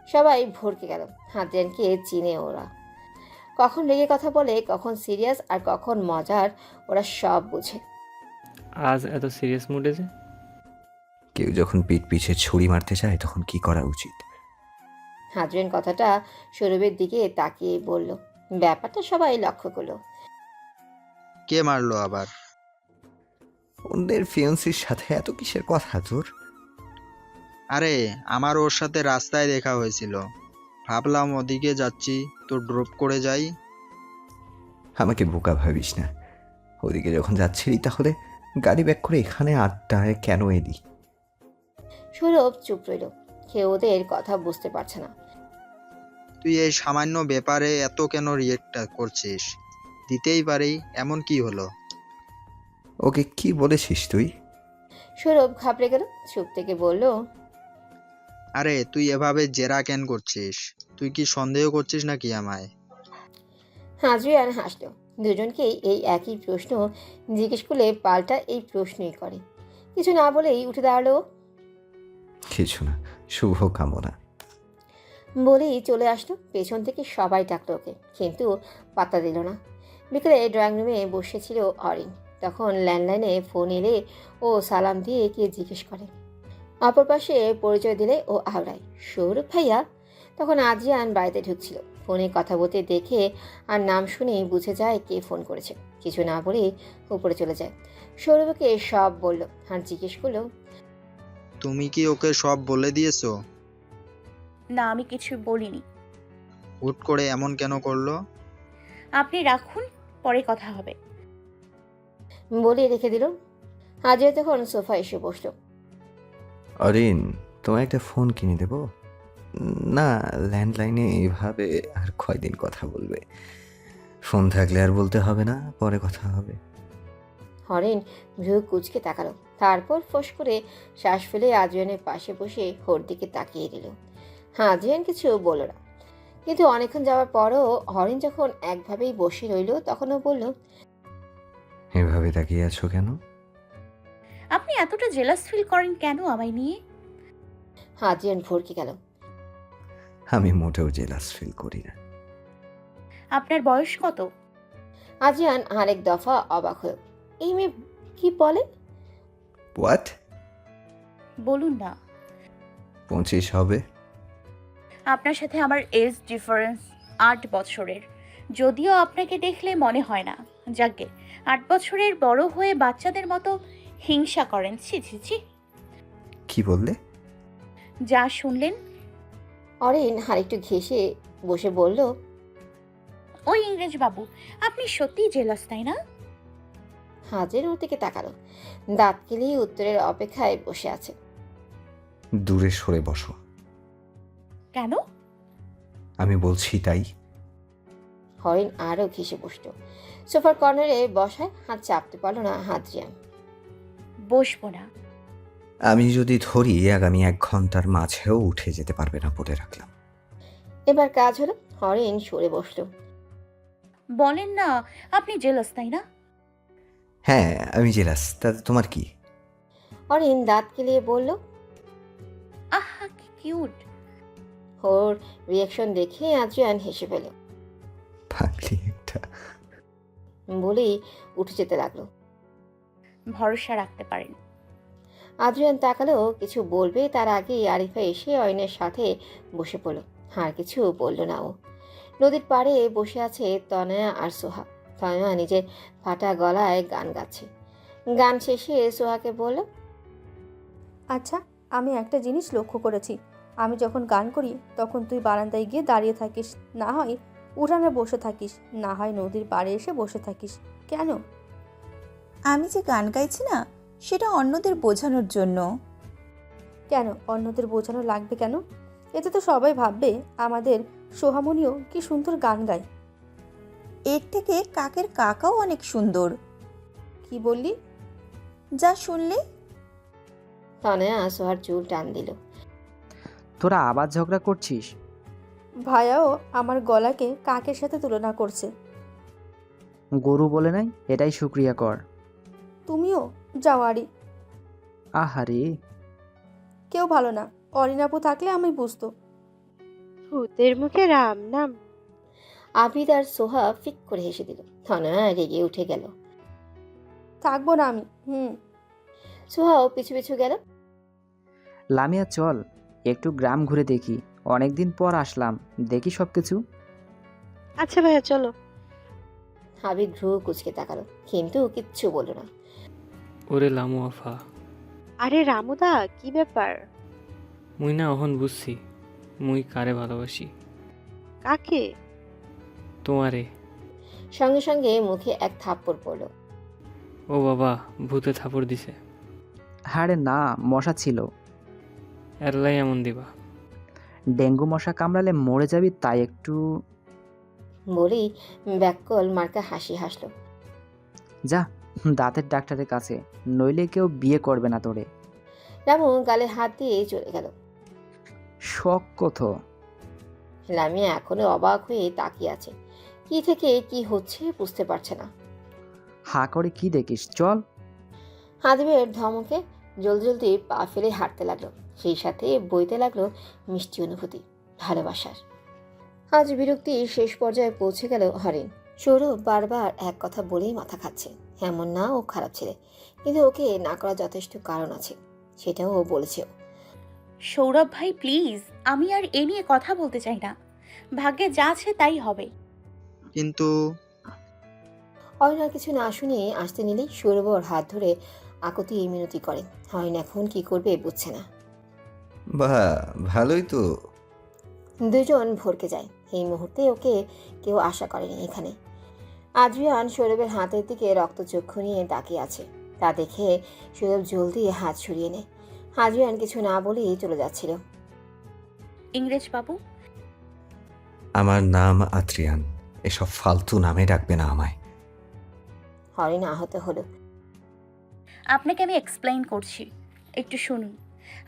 সবাই ভরকে গেল। আদ্রিয়ানকে চিনে ওরা। কখন রেগে কথা বলে, কখন সিরিয়াস, আর কখন মজার, ওরা সব বুঝে। আজ এত সিরিয়াস মুডে যে? কেউ যখন পিঠ পিছে ছুরি মারতে চায় তখন কি করা উচিত? আদ্রিয়ান কথাটা সৌরভের দিকে তাকিয়ে বলল। ব্যাপারটা সবাই লক্ষ্য করলো। কে মারলো আবার? অন্যের ফিয়ান্সির সাথে এত কিসের কথা তোর? আরে, আমার ওর সাথে রাস্তায় দেখা হয়েছিল, ভাবলাম ওদিকে যাচ্ছি তো ড্রপ করে যাই। আমাকে বোকা ভাবিস না। ওদিকে যখন যাচ্ছিলি তাহলে গাড়ি ব্যাক করে এখানে আড্ডায় কেন এলি? সৌরভ চুপ রইল। কেউ ওদের কথা বুঝতে পারছে না। তুই এই সামান্য ব্যাপারে এত কেন রিয়েক্ট করছিস? দিতেই পারি, এমন কি হলো? ওকে কি বলেছিস তুই? সৌরভ ঘাবড়ে গেল, চুপ থেকে বলল, আরে তুই এভাবে জেরা কেন করছিস? তুই কি সন্দেহ করছিস নাকি আমায়? আদ্রিয়ান হাসল। দুজনকেই এই একই প্রশ্ন জিজ্ঞেস করলে পাল্টা এই প্রশ্নই করে। কিছু না বলেই উঠে দাঁড়ালো। কিছু না, শুভ কামনা। বলেই চলে আসলো। পেছন থেকে সবাই ডাকলো ওকে, কিন্তু পাত্তা দিল না। বিকেলে ড্রয়িং রুমে বসেছিল অরিন। তখন ল্যান্ডলাইনে ফোন এলে ও সালাম দিয়ে কে জিজ্ঞেস করে। অপর পাশে পরিচয় দিলে ও আওড়ায়, সৌরভ ভাইয়া। তখন আদ্রিয়ান বাড়িতে ঢুকছিল। ফোনে কথা বলতে দেখে আর নাম শুনে বুঝে যায় কে ফোন করেছে। কিছু না বলে উপরে চলে যায়। সৌরভকে সব বলল আর জিজ্ঞেস করলো, তুমি কি ওকে সব বলে দিয়েছো? না, আমি কিছু বলিনি। হুট করে এমন কেন করলো? আপনি রাখুন, পরে কথা হবে। বলে রেখে দিল। আদ্রিয়া তখন সোফা এসে বসলো। অরিন, তোমায় একটা ফোন কিনে দেব? না, ল্যান্ডলাইনে এভাবে আর কয়দিন কথা বলবে? ফোন থাকলে আর বলতে হবে না, পরে কথা হবে। হরিণ ভ্রু কুচকে তাকালো, তারপর ফোঁস করে শ্বাস ফেলে আদ্রিয়ানের পাশে বসে ওর দিকে তাকিয়ে দিল। আদ্রিয়ান কিছু বলল না, কিন্তু অনেকক্ষণ যাওয়ার পরও হরিণ যখন একভাবেই বসে রইল তখনও বলল, এভাবে তাকিয়ে আছো কেন? আপনি এতটা জেলাস ফিল করেন কেন আমায় নিয়ে? আদ্রিয়ান ভরকে গেল। আমি মোটেও জেলাস ফিল করি না। আপনার বয়স কত? আদ্রিয়ান আরেক দফা অবাক হলো। এই মেয়ে কি বলে? হোয়াট? বলুন না। 25 হবে। আপনার সাথে আমার এজ ডিফারেন্স 8 বছরের। যদিও আপনাকে দেখলে মনে হয় না। যাকে 8 বছরের বড় হয়ে বাচ্চাদের মতো হিংসা করেন। ছি ছি ছি। কি বললে? যা শুনলেন। অরিন আরেকটু ঘেঁষে বসে বলল, ওই ইংরেজ বাবু, আপনি সত্যিই জেলাস, তাই না? হাজের ওর দিকে তাকালো। দাঁত কেলিয়ে উত্তরের অপেক্ষায় বসে আছে। দূরে সরে বসো। কেন? আমি বলছি তাই। হরিণ আরও ঘেঁষে বসল। সোফার কর্নারে বসায় হাত চাপতে পারল না আদ্রিয়ান। বসবো না। আমি যদি ধরি আগামী 1 ঘন্টার মাঝেও উঠে যেতে পারবে না বলে রাখলাম। এবার কাজ হলো। হরিণ সরে বসলো। বলেন না আপনি জেলাস, তাই না? হ্যাঁ, আমি জেলাস। তাতে তোমার কি? হরিণ দাঁত কেলিয়ে বলল। আহা কি কিউট। ওর রিয়াকশন দেখে আদ্রিয়ান হেসে ফেল। পাগলি একটা। বলেই উঠে যেতে লাগলো। ভরসা রাখতে পারেন। আদ্রিয়ান তাকালো, কিছু বলবে তার আগেই আরিফা এসে অয়নের সাথে বসে পড়ল। আর কিছু বলল না ও। নদীর পাড়ে বসে আছে তনয়া আর সোহা। তনয়া নিজের ফাটা গলায় গান গাচ্ছে। গান শেষে সোহাকে বলল, আচ্ছা, আমি একটা জিনিস লক্ষ্য করেছি। আমি যখন গান করি তখন তুই বারান্দায় গিয়ে দাঁড়িয়ে থাকিস, না হয় উঠানে বসে থাকিস, না হয় নদীর পাড়ে এসে বসে থাকিস। কেন? আমি যে গান গাইছি না, সেটা অন্যদের বোঝানোর জন্য। কেন অন্যদের বোঝানো লাগবে কেন? এতে তো সবাই ভাববে আমাদের সোহামণিও কি সুন্দর গান গায়। এর থেকে কাকের কাকাও অনেক সুন্দর। কি বললি? যা শুনলে। তনয়া সোহার চুল টান দিল। তোরা আবার ঝগড়া করছিস? ভাইয়াও আমার গলাকে কাকের সাথে তুলনা করছে। গরু বলে নাই, এটাই শুক্রিয়া কর। তুমিও যাও আরি। আহারে, কেউ ভালো না। অরিনাপু থাকলে আমি বুঝতো। ভূতের মুখে রাম নাম। আবিদ আর সোহা ফিক করে হেসে দিল। তনয়া রেগে উঠে গেল। থাকবো না আমি। সোহাও পিছু পিছু গেল। লামিয়া চল, একটু গ্রাম ঘুরে দেখি। অনেকদিন পর আসলাম, দেখি সব কিছু। আচ্ছা ভাইয়া চলো। আবিদ ভ্রু কুচকে তাকালো, কিন্তু কিচ্ছু বলল না। ওরে লামু আফা, আরে রামুদা, কি ব্যাপার? মুই না অহন বুঝছি মুই কারে ভালোবাসি। কাকে? তোমারে। সঙ্গে সঙ্গে মুখে এক থাপ্পড় পড়ল। ও বাবা, ভূতে থাপড় দিছে। হাড়ে না, মশা ছিল। এরলাই এমন দিবা? ডেঙ্গু মশা কামড়ালে মরে যাবি, তাই একটু। বলেই ব্যাককল মার্কা হাসি হাসলো। যা দাঁতের ডাক্তারের কাছে, নইলে কেউ বিয়ে করবে না তোরে। রামু গালে হাত দিয়ে চলে গেল। শখ কত। লামিয়া এখনো অবাক হয়ে তাকিয়ে আছে। কি থেকে কি হচ্ছে বুঝতে পারছে না। হা করে কি দেখিস, চল। হাদিবের ধমকে জলদি জলদি পা ফেলে হাঁটতে লাগলো। সেই সাথে বইতে লাগলো মিষ্টি অনুভূতি, ভালোবাসার। আজ বিরক্তি শেষ পর্যায়ে পৌঁছে গেল হরিণ। সৌরভ বারবার এক কথা বলেই মাথা খাচ্ছে। এমন না ও খারাপ ছেলে, কিন্তু ওকে না করার যথেষ্ট কারণ আছে, সেটাও ও বলেছে। সৌরভ ভাই প্লিজ, আমি আর এ নিয়ে কথা বলতে চাই না। ভাগ্যে যা আছে তাই হবে। কিন্তু হরিণ আর কিছু না শুনে আসতে নিলেই সৌরভ ওর হাত ধরে আকুতি মিনতি করে। হরিণ এখন কি করবে বুঝছে না। বাহ, ভালোই তো। দুজন ভরকে যায়। এই মুহূর্তে ওকে কেউ আশা করেনি এখানে। আদ্রিয়ান সৌরভের হাতের দিকে রক্তচক্ষু নিয়ে তাকিয়ে আছে। তা দেখে সৌরভ জলদি হাত সরিয়ে নেয়। আদ্রিয়ান কিছু না বলেই চলে যাচ্ছিল। ইংরেজ বাবু। আমার নাম আদ্রিয়ান। এসব ফালতু নামে ডাকবে না আমায়। হরিণ আহত হলো। আপনাকে আমি এক্সপ্লেইন করছি, একটু শুনুন।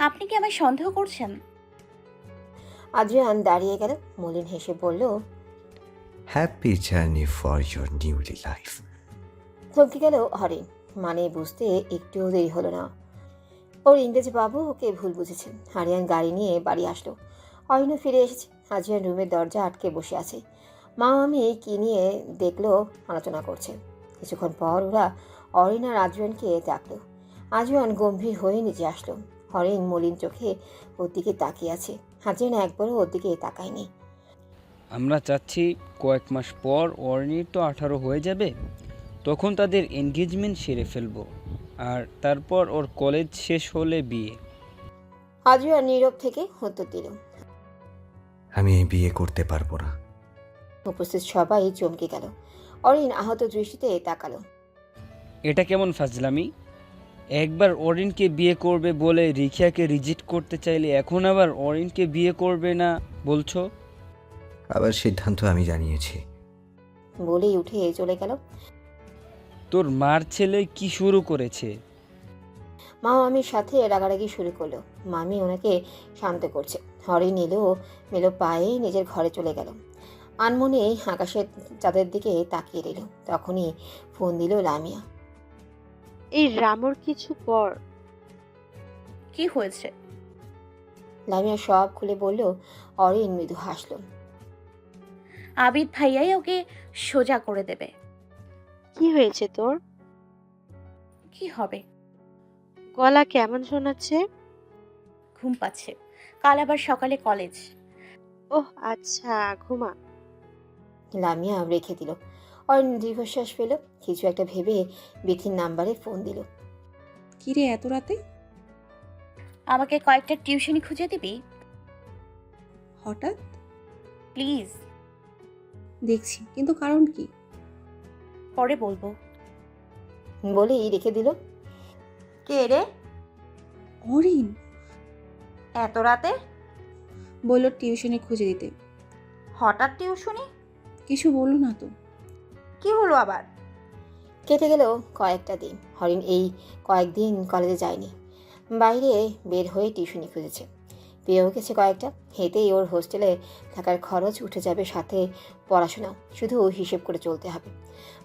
আপনি কি আমায় সন্দেহ করছেন? আদ্রিয়ান দাঁড়িয়ে গেল, মলিন হেসে বলল, happy journey for your newly life. থমকে গেল হরিণ। মানে বুঝতে একটুও দেরি হলো না। ওর ইংরেজ বাবু ওকে ভুল বুঝেছেন। আরিয়ান গাড়ি নিয়ে বাড়ি আসলো। অরিনও ফিরে এসেছে। আদ্রিয়ান রুমের দরজা আটকে বসে আছে। মা আমি কি নিয়ে দেখলো আলোচনা করছে। কিছুক্ষণ পর ওরা অরিন আর আজওয়ানকে ডাকলো। আজওয়ান গম্ভীর হয়ে নিচে আসলো। অরিন মলিন চোখে ওর দিকে তাকিয়ে আছে। আজওয়ান একবারও ওর দিকে তাকায়নি। আমরা চাচ্ছি কয়েক মাস পর অর্নির তো 18 হয়ে যাবে, তখন তাদের এনগেজমেন্ট সেরে ফেলবো, আর তারপর ওর কলেজ শেষ হলে বিয়ে। আজওয়ান নীরব থেকে উত্তর দিল। আমি এই বিয়ে করতে পারবো না। উপস্থিত সবাই চমকে গেল। অরিন আহত দৃষ্টিতে তাকালো। এটা কেমন ফাজলামি? একবার অরিনকে বিয়ে করবে বলে রিখিয়াকে রিজেক্ট করতে চাইলে এখন আবার অরিনকে বিয়ে করবে না বলছো? আবার সিদ্ধান্ত আমি জানিয়েছি। বলেই উঠে চলে গেল। তোর মার ছেলে কি শুরু করেছে? মা মামির সাথে রাগারাগি শুরু করলো। মামি ওনাকে শান্ত করছে। অরিন মেলো পায়ে নিজের ঘরে চলে গেল। আনমনে আকাশের চাঁদের দিকে তাকিয়ে রইল। তখনই ফোন দিল লামিয়া। এই রামর কিছু কর। কি হয়েছে? লামিয়া সব খুলে বলল। অরিন মৃদু হাসল। আবিদ ভাইয়াই ওকে সোজা করে দেবে। কি হয়েছে তোর? কি হবে? গলা কেমন শোনাচ্ছে? ঘুম পাচ্ছে, কাল আবার সকালে কলেজ। ওহ আচ্ছা, ঘুমা। লামিয়া রেখে দিল। অরিন দীর্ঘশ্বাস ফেল। কিছু একটা ভেবে বিথির নাম্বারে ফোন দিল। কিরে এত রাতে? আমাকে কয়েকটা টিউশনি খুঁজে দিবি হঠাৎ? প্লিজ। দেখছি, কিন্তু কারণ কি? পরে বলবো। বলেই রেখে দিল। কে রে? অরিন এত রাতে? বলল টিউশনি খুঁজে দিতে। হঠাৎ টিউশনি? কিছু বললো না তো। কি হলো আবার? কেটে গেল কয়েকটা দিন। হরিণ এই কয়েকদিন কলেজে যায়নি। বাইরে বের হয়ে টিউশনি খুঁজেছে। পেয়েও গেছে কয়েকটা। হেঁটেই ওর হোস্টেলে থাকার খরচ উঠে যাবে, সাথে পড়াশোনাও। শুধু হিসেব করে চলতে হবে।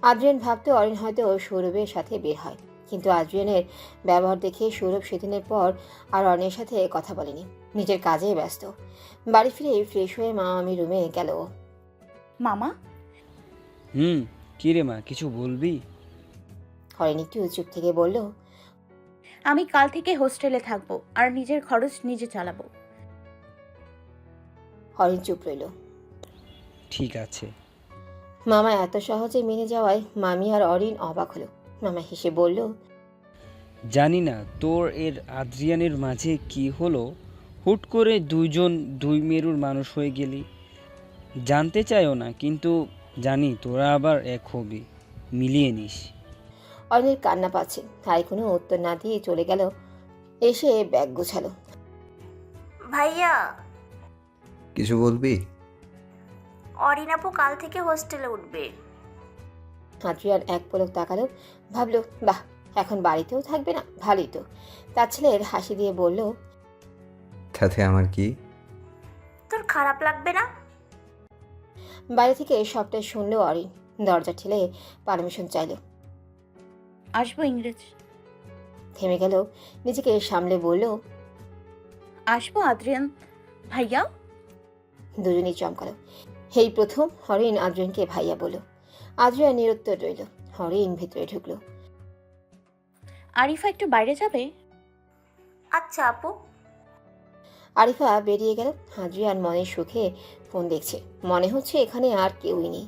আদ্রিয়ান ভাবতে অরিন হয়তো সৌরভের সাথে বের হয়, কিন্তু আদ্রিয়ানের ব্যবহার দেখে সৌরভ সেদিনের পর আর অরিনের সাথে কথা বলেনি। নিজের কাজে ব্যস্ত। বাড়ি ফিরে ফ্রেশ হয়ে মা আমি রুমে গেল। মামা? কি রে মা, কিছু বলবি? হরিণ একটু চুপ থেকে বলল, আমি কাল থেকে হোস্টেলে থাকবো আর নিজের খরচ নিজে চালাবো। হরিণ চুপ রইল। ঠিক আছে। মামা এত সহজে মেনে যাওয়ায় মামি আর অরিন অবাক হলো। মামা হেসে বলল, জানি না তোর এর আদ্রিয়ানের মাঝে কি হলো, হুট করে দুইজন দুই মেরুর মানুষ হয়ে গেলি। জানতে চাইও না, কিন্তু জানি তোরা আবার এক হবি, মিলিয়ে নিস। অরিনের কান্না পাচ্ছে। তাই কোনো উত্তর না দিয়ে চলে গেল। এসে ব্যাগ গোছালো। ভাইয়া, কিছু বলবি? অরিন আপু কাল থেকে হোস্টেলে উঠবে। আদ্রিয়ান এক পলক তাকালো। ভাবলো, বাহ, এখন বাড়িতেও থাকবে না, ভালোই তো। তার ছেলের হাসি দিয়ে বলল, তাতে আমার কি? তোর খারাপ লাগবে না? বাইরে থেকে সবটাই শুনলো অরিন। দরজা ঠেলে পারমিশন চাইল। আসবো ইংরেজ। থেমে গেল। নিজেকে সামলে বলল, আসবো আদ্রিয়ান ভাইয়া। দুজনেই চমকালো। এই প্রথম হরিণ আদ্রিয়ানকে ভাইয়া বলল। আদ্রিয়ান নিরুত্তর রইল। হরিণ ভেতরে ঢুকলো। আরিফা একটু বাইরে যাবে? আচ্ছা আপু। আরিফা বেরিয়ে গেল। আদ্রিয়ান মনের সুখে ফোন দেখছে। মনে হচ্ছে এখানে আর কেউই নেই।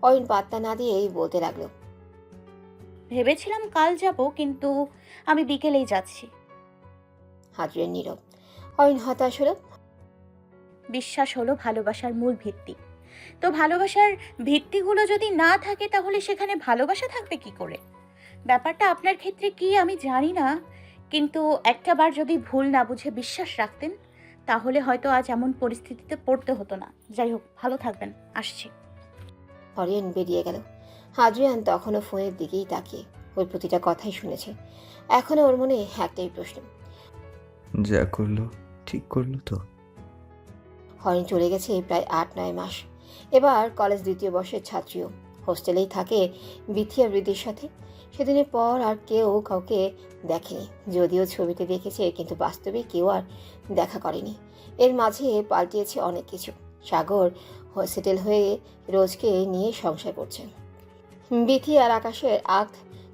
অরিন পাত্তা না দিয়েই বলতে লাগলো, ভেবেছিলাম কাল যাব, কিন্তু আমি বিকেলেই যাচ্ছি। আদ্রিয়ান নীরব। অরিন হতাশ হলো। বিশ্বাস হলো ভালোবাসার মূল ভিত্তি। তো ভালোবাসার ভিত্তিগুলো যদি না থাকে তাহলে সেখানে ভালোবাসা থাকবে কি করে? ব্যাপারটা আপনার ক্ষেত্রে কি আমি জানি না, কিন্তু একটাবার যদি ভুল না বুঝে বিশ্বাস রাখতেন তাহলে হয়তো আজ এমন পরিস্থিতিতে পড়তে হতো না। যাই হোক, ভালো থাকবেন, আসছি। অরিন বেরিয়ে গেল। আদ্রিয়ান তখনও ফোনের দিকেই তাকিয়ে ওর প্রতিটা কথাই শুনেছে। এখনো ওর মনে একটাই প্রশ্ন, যা করলো ঠিক করলো তো? হরিণ চলে গেছে প্রায় 8-9 মাস। এবার কলেজ দ্বিতীয় বর্ষের ছাত্রীও। হোস্টেলেই থাকে বিথি আর বৃদ্ধির সাথে। সেদিনের পর আর কেউ কাউকে দেখেনি। যদিও ছবিতে দেখেছে, কিন্তু বাস্তবে কেউ আর দেখা করেনি। এর মাঝে পাল্টিয়েছে অনেক কিছু। সাগর সেটেল হয়ে রোজকে নিয়ে সংসার করছে। বিথি আর আকাশের আগ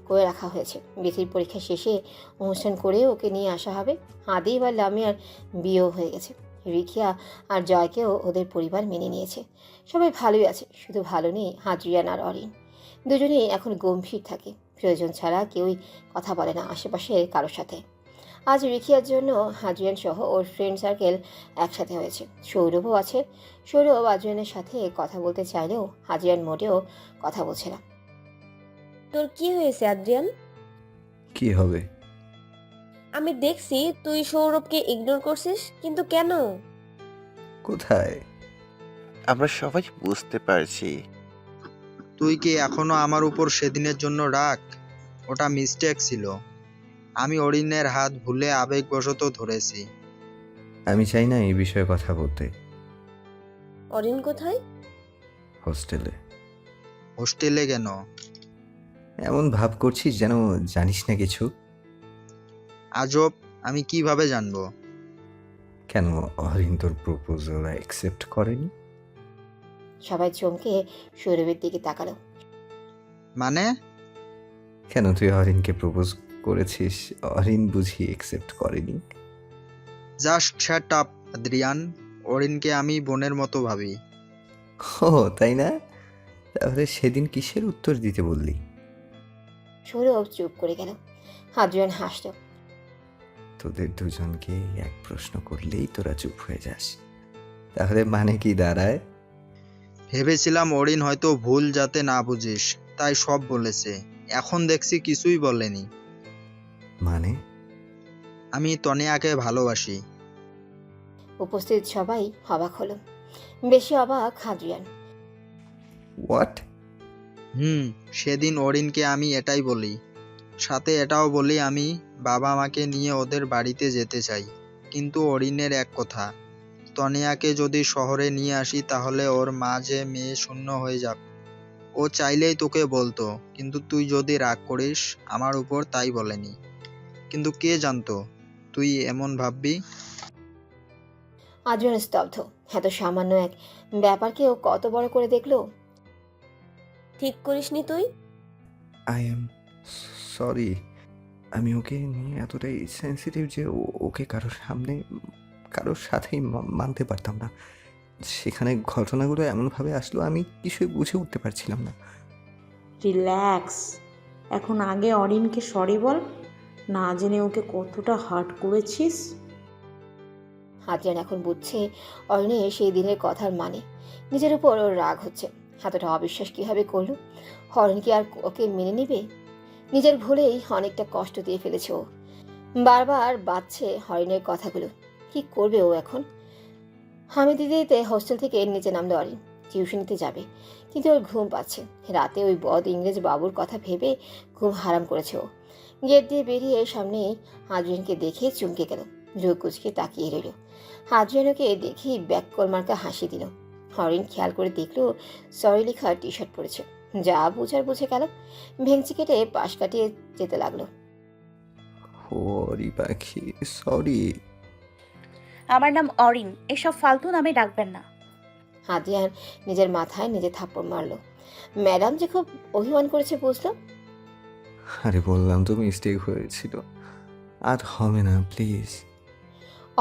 করে রাখা হয়েছে। বিথির পরীক্ষা শেষে অনুষ্ঠান করে ওকে নিয়ে আসা হবে। আদিব আর লামিয়ার বিয়েও হয়ে গেছে। রিখিয়া আর জয়কেও ওদের পরিবার মেনে নিয়েছে। সবাই ভালোই আছে, শুধু ভালো নেই আদ্রিয়ান আর অরিন। দুজনেই এখন গম্ভীর থাকে, প্রয়োজন ছাড়া কেউই কথা বলে না আশেপাশের কারোর সাথে। আজ রিখিয়ার জন্য আদ্রিয়ান সহ ওর ফ্রেন্ড সার্কেল একসাথে হয়েছে। সৌরভও আছে। সৌরভ আদ্রিয়ানের সাথে কথা বলতে চাইলেও আদ্রিয়ান মোটেও কথা বলছে না। তোর কি হয়েছে আদ্রিয়ান? কি হবে? আমি দেখছি তুই সৌরভকে ইগনোর করছিস, কিন্তু কেন? কোথায়? আমরা সবাই বুঝতে পারছি। তুই কি এখনো আমার উপর সেদিনের জন্য রাগ? ওটা মিস্টেক ছিল। আমি অরিনের হাত ভুলে আবেগবশত ধরেছি। আমি চাই না এই বিষয়ে কথা বলতে। অরিন কোথায়? হোস্টেলে। হোস্টেলে কেন? এমন ভাব করছিস যেন জানিস না কিছু। আজব, আমি কিভাবে জানবো? কেন অরিন তোর প্রপোজাল অ্যাকসেপ্ট করেনি? সবাই চমকে সৌরভের দিকে তাকালো। মানে? কেন তুই অরিনকে প্রপোজ করেছিস, অরিন বুঝি অ্যাকসেপ্ট করেনি? Just shut up Adrian. অরিনকে আমি বোনের মতো ভাবি। ও তাই না? তাহলে সেদিন কিসের উত্তর দিতে বললি? সৌরভ চুপ করে গেল। আদ্রিয়ান হাসল। তোদের দুজনকে এক প্রশ্ন করলেই তোরা চুপ হয়ে যাস, তাহলে মানে কি দাঁড়ায়? ভেবেছিলাম অরিন হয়তো ভুল যাতে না বুঝিস, তাই সব বলেছে। এখন দেখছি কিছুই বলেনি। মানে? আমি তনিয়াকে ভালোবাসি। উপস্থিত সবাই অবাক হলো। বেশি অবাক আদ্রিয়ান। হোয়াট? সেদিন অরিনকে আমি এটাই বলি, সাথে এটাও বলি আমি বাবা মাকে নিয়ে ওদের বাড়িতে যেতে চাই। কিন্তু অরিনের এক কথা, তনিয়াকে যদি শহরে নিয়ে আসি তাহলে ওর মা যে মেয়ে শূন্য হয়ে যাবে। ও চাইলেই তোকে বলতো, কিন্তু তুই যদি রাগ করিস আমার উপর, তাই বলেনি। কিন্তু কে জানতো তুই এমন ভাববি। আদ্রিয়ান স্তব্ধ। এত সামান্য এক ব্যাপারকে ও কত বড় করে দেখলো। ঠিক করিসনি তুই? I am sorry. আমি ওকে নিয়ে এতটাই সেন্সিটিভ যে ওকে কারোর সাথেই মানতে পারতাম না। সেখানে ঘটনাগুলো এমনভাবে আসলো আমি কিছুই বুঝে উঠতে পারছিলাম না। রিল্যাক্স। এখন আগে অরিনকে সরি বল, না জেনে ওকে কতটা হার্ট করেছিস। আদ্রিয়ান এখন বুঝছে অরিনের সেই দিনের কথার মানে। নিজের উপর ওর রাগ হচ্ছে। এতটা অবিশ্বাস কিভাবে করলো? অরিন কি আর ওকে মেনে নিবে? নিজের ভুলেই অনেকটা কষ্ট দিয়ে ফেলেছে ও। বারবার বাজছে অরিনের কথাগুলো। কি করবে ও এখন? হামিদি দিদিতে হোস্টেল থেকে নিচে নামলো অরিন। টিউশনিতে যাবে, কিন্তু ওর ঘুম পাচ্ছে। রাতে ওই বদ ইংরেজ বাবুর কথা ভেবে ঘুম হারাম করেছে ও। গেট দিয়ে বেরিয়ে সামনে আদ্রিয়ানকে দেখে চমকে গেল। চোখ কুচকে তাকিয়ে রইল। আদ্রিয়ানকে দেখেই ব্যাককল মার্কা হাসি দিল। অরিন খেয়াল করে দেখলো সরি লেখা টি শার্ট পরেছে। যা বুঝার বুঝে গেল। ভেঙচি কেটে পাশ কাটিয়ে যেতে লাগলো। হরি পাখি, সরি। আমার নাম অরিন, এসব ফালতু নামে ডাকবেন না। আদ্রিয়ান নিজের মাথায় নিজে থাপ্পড় মারলো। ম্যাডাম যে খুব অভিমান করেছে বুঝলো। আরে বললাম তো মিস্টেক হয়েছিল, আর হবে না প্লিজ।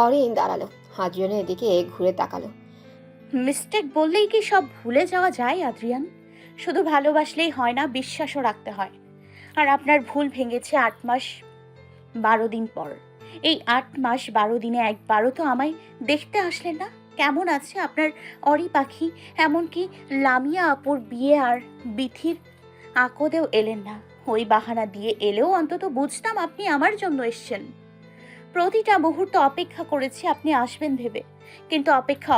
অরিন দাঁড়ালো, আদ্রিয়ানের দিকে ঘুরে তাকালো। মিস্টেক বললেই কি সব ভুলে যাওয়া যায় আদ্রিয়ান? শুধু ভালোবাসলেই হয় না, বিশ্বাসও রাখতে হয়। আর আপনার ভুল ভেঙেছে 8 মাস 12 দিন পর। এই 8 মাস 12 দিনে একবারও তো আমায় দেখতে আসলেন না। কেমন আছে আপনার অরি পাখি? এমনকি লামিয়া আপুর বিয়ে আর বিথির আকদেও এলেন না। ওই বাহানা দিয়ে এলেও অন্তত বুঝতাম আপনি আমার জন্য এসছেন। প্রতিটা মুহূর্ত অপেক্ষা করেছি আপনি আসবেন ভেবে, কিন্তু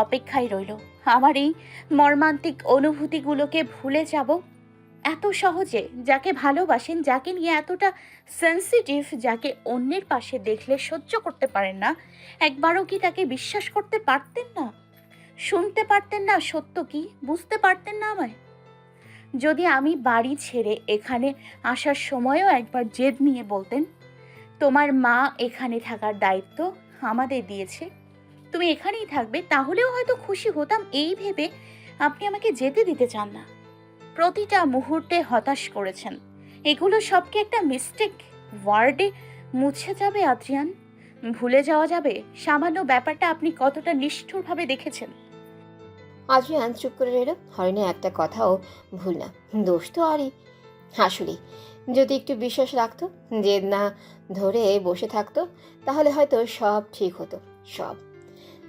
অপেক্ষাই রইল। আমার এই মর্মান্তিক অনুভূতিগুলোকে ভুলে যাব এত সহজে? যাকে ভালোবাসেন, যাকে নিয়ে এতটা সেন্সিটিভ, যাকে অন্যের পাশে দেখলে সহ্য করতে পারেন না, একবারও কি তাকে বিশ্বাস করতে পারতেন না? শুনতে পারতেন না সত্য কি? বুঝতে পারতেন না আমায়? যদি আমি বাড়ি ছেড়ে এখানে আসার সময়ও একবার জেদ নিয়ে বলতেন, তোমার মা এখানে থাকার দায়িত্ব আমাদের দিয়েছে, তুমি এখানেই থাকবে, তাহলেও হয়তো খুশি হতাম। এই ভেবে আপনি আমাকে যেতে দিতে চান না, প্রতিটা মুহূর্তে হতাশ করেছেন। এগুলো সব কি একটা মিস্টেক ওয়ার্ডে মুছে যাবে আদ্রিয়ান? ভুলে যাওয়া যাবে সামান্য ব্যাপারটা আপনি কতটা নিষ্ঠুরভাবে দেখেছেন? আদ্রিয়ান চুপ করে রইল। হরিণের একটা কথাও ভুল না, দোষ তো আরই। আসলে যদি একটু বিশ্বাস রাখতো, জেদ না ধরে বসে থাকতো, তাহলে হয়তো সব ঠিক হতো। সব।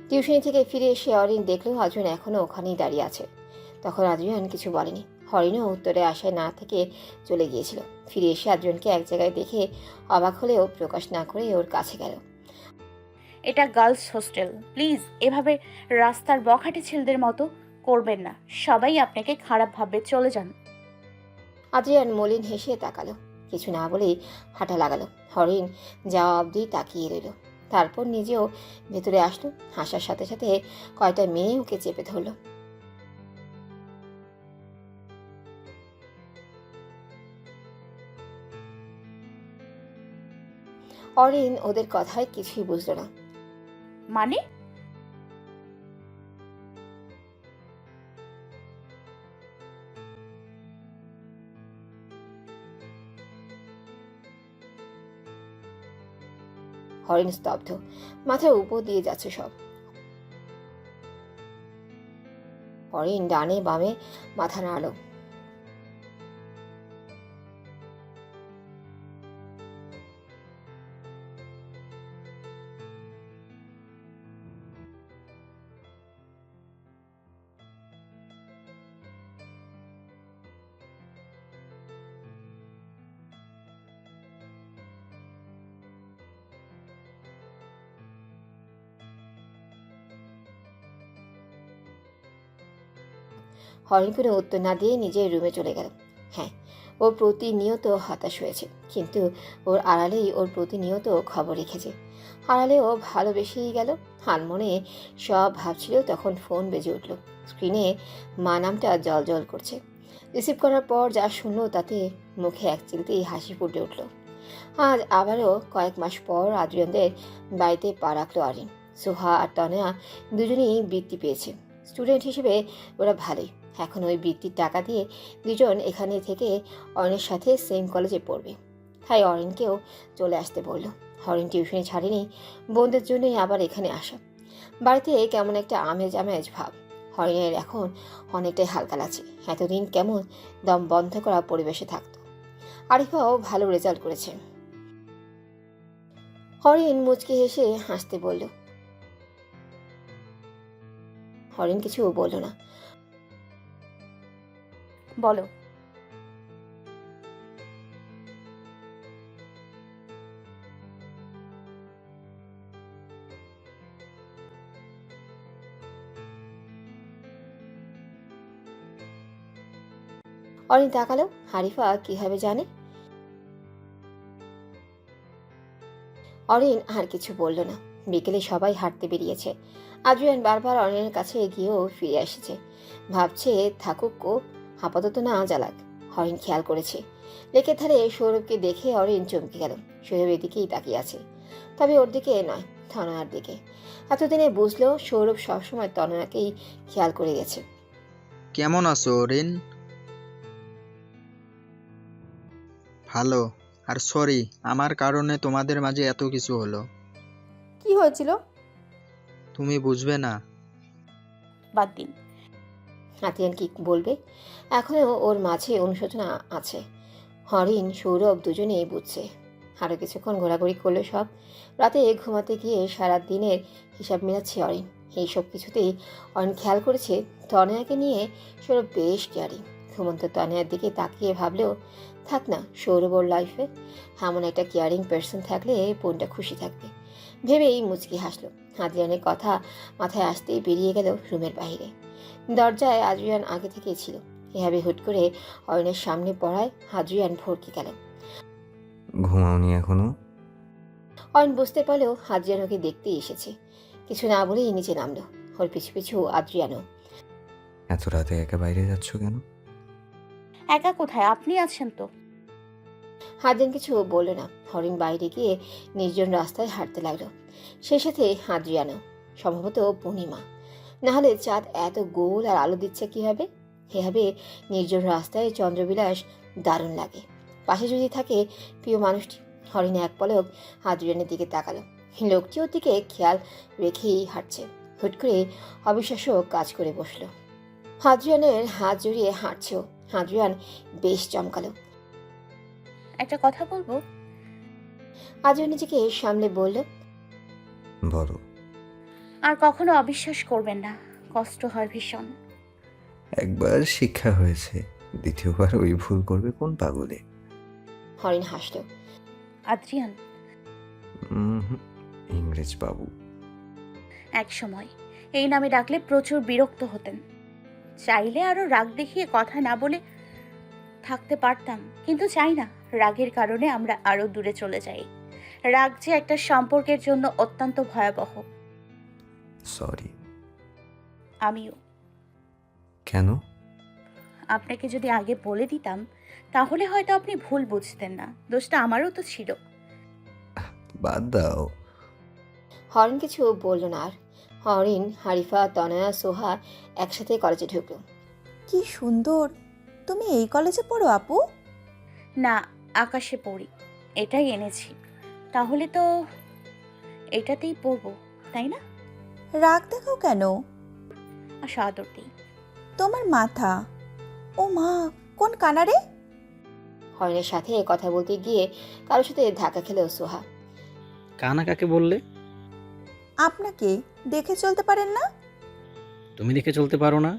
টিউশনি থেকে ফিরে এসে অরিন দেখলো আদ্রিয়ান এখনো ওখানেই দাঁড়িয়ে আছে। তখন আদ্রিয়ান কিছু বলেনি। হরিণও উত্তরে আশায় না থেকে চলে গিয়েছিল। ফিরে এসে আদ্রিয়ানকে এক জায়গায় দেখে অবাক হলেও প্রকাশ না করে ওর কাছে গেল। এটা গার্লস হোস্টেল, প্লিজ এভাবে রাস্তার বখাটে ছেলেদের মতো করবেন না। সবাই আপনাকে খারাপ ভাববে, চলে যান। আদ্রিয়ান মলিন হেসে তাকালো, কিছু না বলেই হাঁটা লাগালো। হরিণ যাওয়া অবধি তাকিয়ে রইল, তারপর নিজেও ভেতরে আসলো। হাসার সাথে সাথে কয়টা মেয়ে ওকে চেপে ধরলো। অরিন ওদের কথায় কিছুই বুঝলো না। মানে? হরিণ স্তব্ধ, মাথার উপর দিয়ে যাচ্ছে সব। হরিণ ডানে বামে মাথা নাড়ল। হরিণ কোনো উত্তর না দিয়ে নিজের রুমে চলে গেল। হ্যাঁ, ও প্রতিনিয়ত হতাশ হয়েছে, কিন্তু ওর আড়ালেই ওর প্রতিনিয়ত খবর রেখেছে। আড়ালে ও ভালোবেসেই গেল। হানমনে সব ভাবছিল, তখন ফোন বেজে উঠল। স্ক্রিনে মা নামটা জল জল করছে। রিসিভ করার পর যা শুনল তাতে মুখে এক চিলতেই হাসি ফুটে উঠল। আজ আবারও কয়েক মাস পর আদ্রিয়ানদের বাড়িতে পা রাখলো অরিন। সোহা আর তনয়া দুজনেই বৃত্তি পেয়েছে। স্টুডেন্ট হিসেবে ওরা ভালোই। এখন ওই বৃত্তির টাকা দিয়ে দুজন এখানে থেকে অরিনের সাথে সেম কলেজে পড়বে। তাই অরিনকেও চলে আসতে বলল। অরিন টিউশনি ছাড়েনি, বোনদের জন্যই আবার এখানে আসা। বাড়িতে কেমন একটা আমেজ আমেজ ভাব। হরিণের এখন অনেকটাই হালকা লাগছে। এতদিন কেমন দম বন্ধ করা পরিবেশে থাকতো। আরিফাও ভালো রেজাল্ট করেছে। হরিণ মুচকি হেসে হাসতে বলল। হরিণ কিছু বলল না। বলো। অরিন তাকালো, আরিফা কিভাবে জানে? অরিন আর কিছু বলল না। বিকেলে সবাই হাঁটতে বেরিয়েছে। আদ্রিয়ান বারবার অরিনের কাছে গিয়েও ফিরে এসেছে। ভাবছে থাকুক ও, আপাতত না জ্বালাক। অরিন খেয়াল করেছে লেকের ধারে সৌরভকে দেখে অরিন চমকে গেল। সৌরভের দিকেই তাকিয়ে আছে, তবে ওর দিকে নয়, তনয়ার দিকে। এতদিনে বুঝলো সৌরভ সবসময় তনয়াকেই খেয়াল করে গেছে। কেমন আছো রিন? ভালো। আর সরি, আমার কারণে তোমাদের মাঝে এত কিছু হলো। কি হয়েছিল? তুমি বুঝবে না। বাদ দিন। আদ্রিয়ান কি বলবে? এখনও ওর মাঝে অনুশোচনা আছে। হরিণ সৌরভ দুজনেই বুঝছে। আরও কিছুক্ষণ ঘোরাঘুরি করলো সব। রাতে ঘুমাতে গিয়ে সারা দিনের হিসাব মেলাচ্ছে অরিন। এইসব কিছুতেই অরিন খেয়াল করেছে তনয়াকে নিয়ে সৌরভ বেশ কেয়ারিং। ঘুমন্ত তনয়ার দিকে তাকিয়ে ভাবলেও থাক না, সৌরভ ওর লাইফে এমন একটা কেয়ারিং পার্সন থাকলে বোনটা খুশি থাকবে ভেবেই মুচকি হাসলো। আদ্রিয়ানের কথা মাথায় আসতেই বেরিয়ে গেল রুমের বাইরে। দরজায় আদ্রিয়ান আগে থেকেই ছিল। এভাবে হুট করে অরিনের সামনে পড়ায় আদ্রিয়ান ভরকে গেল। ঘুমাওনি এখনো? অরিন বুঝতে পারলেও আদ্রিয়ান ওকে দেখতেই এসেছে। কিছু না বলেই নিচে নামলো। ওর পিছু পিছু আদ্রিয়ানও। এত রাতে একা বাইরে যাচ্ছ কেন? একা কোথায়, আপনি আছেন তো। আদ্রিয়ান কিছু বলল না। হরিণ বাইরে গিয়ে নির্জন রাস্তায় হাঁটতে লাগলো। সেই সাথে আদ্রিয়ানও, সম্ভবত পূর্ণিমা। নাহলে চাঁদ এত গোল আর আলো দিচ্ছে কিভাবে? এভাবে নির্জন রাস্তায় চন্দ্রবিলাস দারুণ লাগে। পাশে যদি থাকে প্রিয় মানুষটি। হরিণ এক পলক আদ্রিয়ানের দিকে তাকালো। লোকটি ওর দিকে খেয়াল রেখেই হাঁটছে। হুট করে অবিশ্বাস্য কাজ করে বসলো। আদ্রিয়ানের হাত জড়িয়ে হাঁটছেও। আদ্রিয়ান বেশ চমকালো। একটা কথা বলবো? আদ্রিয়ান নিজেকে সামলে বলল, বলো। আর কখনো অবিশ্বাস করবেন না, কষ্ট হয় ভীষণ। একবার শিক্ষা হয়েছে, দ্বিতীয়বার ওই ভুল করবে কোন পাগলে? হরিণ হাসল। আদ্রিয়ান? ইংরেজ বাবু। এক সময় এই নামে ডাকলে প্রচুর বিরক্ত হতেন। চাইলে আরো রাগ দেখিয়ে কথা না বলে থাকতে পারতাম, কিন্তু চাই না। রাগের কারণে আমরা আরো দূরে চলে যাই। রাগ যে একটা সম্পর্কের জন্য অত্যন্ত ভয়াবহ। সরি। আমিও। কেন? আপনাকে যদি আগে বলে দিতাম তাহলে হয়তো আপনি ভুল বুঝতেন না। দোষটা আমারও তো ছিল। বাদ দাও। হরিণ কিছু বলল না আর। হরিণ, হারিফা, তনয়া, সোহা একসাথে কলেজে ঢুকলো। কি সুন্দর! তুমি এই কলেজে পড়ো আপু? না, আকাশে পড়ি। এটাই এনেছি। তাহলে তো এটাতেই পড়বো, তাই না? রাগ দেখাও কেন? আচ্ছা, আদর দিই। তোমার মাথা। ও মা, কোন কানারে? হরিণের সাথে কথা বলতে গিয়ে কারোর সাথে ধাক্কা খেলো সোহা। কানা কাকে বললে? আপনাকে। দেখে চলতে পারেন না? তুমি দেখে চলতে পারো না?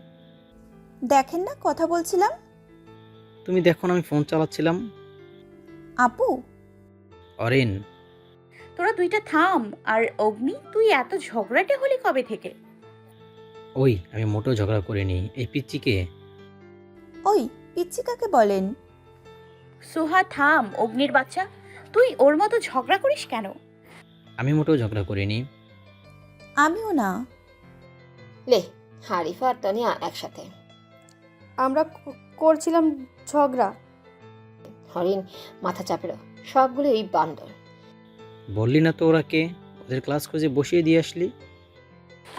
দেখেন না কথা বলছিলাম। তুমি দেখো না আমি ফোন চালাচ্ছিলাম। আপু। অরিন। তোরা দুইটা থাম। আর অগ্নি, তুই এত ঝগড়াটে হলি কবে থেকে? ওই, আমি মোটেও ঝগড়া করিনি। এই পিচ্চিকে। ওই পিচ্চি কাকে বলেন? সোহা থাম, অগ্নির বাচ্চা। তুই ওর মতো ঝগড়া করিস কেন? আমি মোটেও ঝগড়া করিনি। আমিও না। লে, হারিফা আর তনিয়া একসাথে। আমরা করছিলাম ঝগড়া। হরিণ মাথা চাপেল। সবগুলোই বান্দর। বললি না তো ওরা কে? ওদের ক্লাস খুঁজে বসিয়ে দিয়ে আসলি।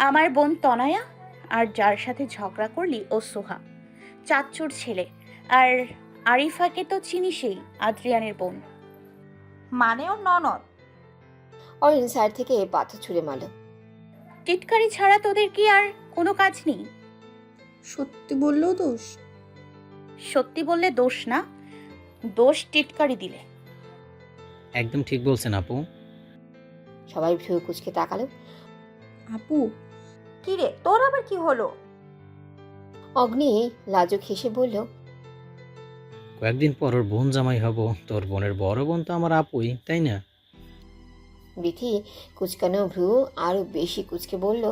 আমার বোন তনয়া, আর যার সাথে ঝগড়া করলি ও সোহা, চাচ্চুর ছেলে। আর আরিফাকে তো চিনিসই, আদ্রিয়ানের বোন। মানে ওর ননদ। হরিণ সাইড থেকে পাথর ছুঁড়ে মারল। টিটকারি ছাড়া তোদের কি আর কোনো কাজ নেই? সত্যি বললেও দোষ? সত্যি বললে দোষ না, দোষ টিটকারি দিলে। একদম ঠিক বলছেন আপু। সবাই ভ্রু কুচকে তাকালো। আপু। কি রে, তোর আবার কি হলো? অগ্নি লাজুক হেসে বলল, কয়েকদিন পর ওর বোন জামাই হব। তোর বোনের বড় বোন তো আমার আপুই, তাই না? বিথি কুচকানো ভ্রু আরো বেশি কুচকে বলল,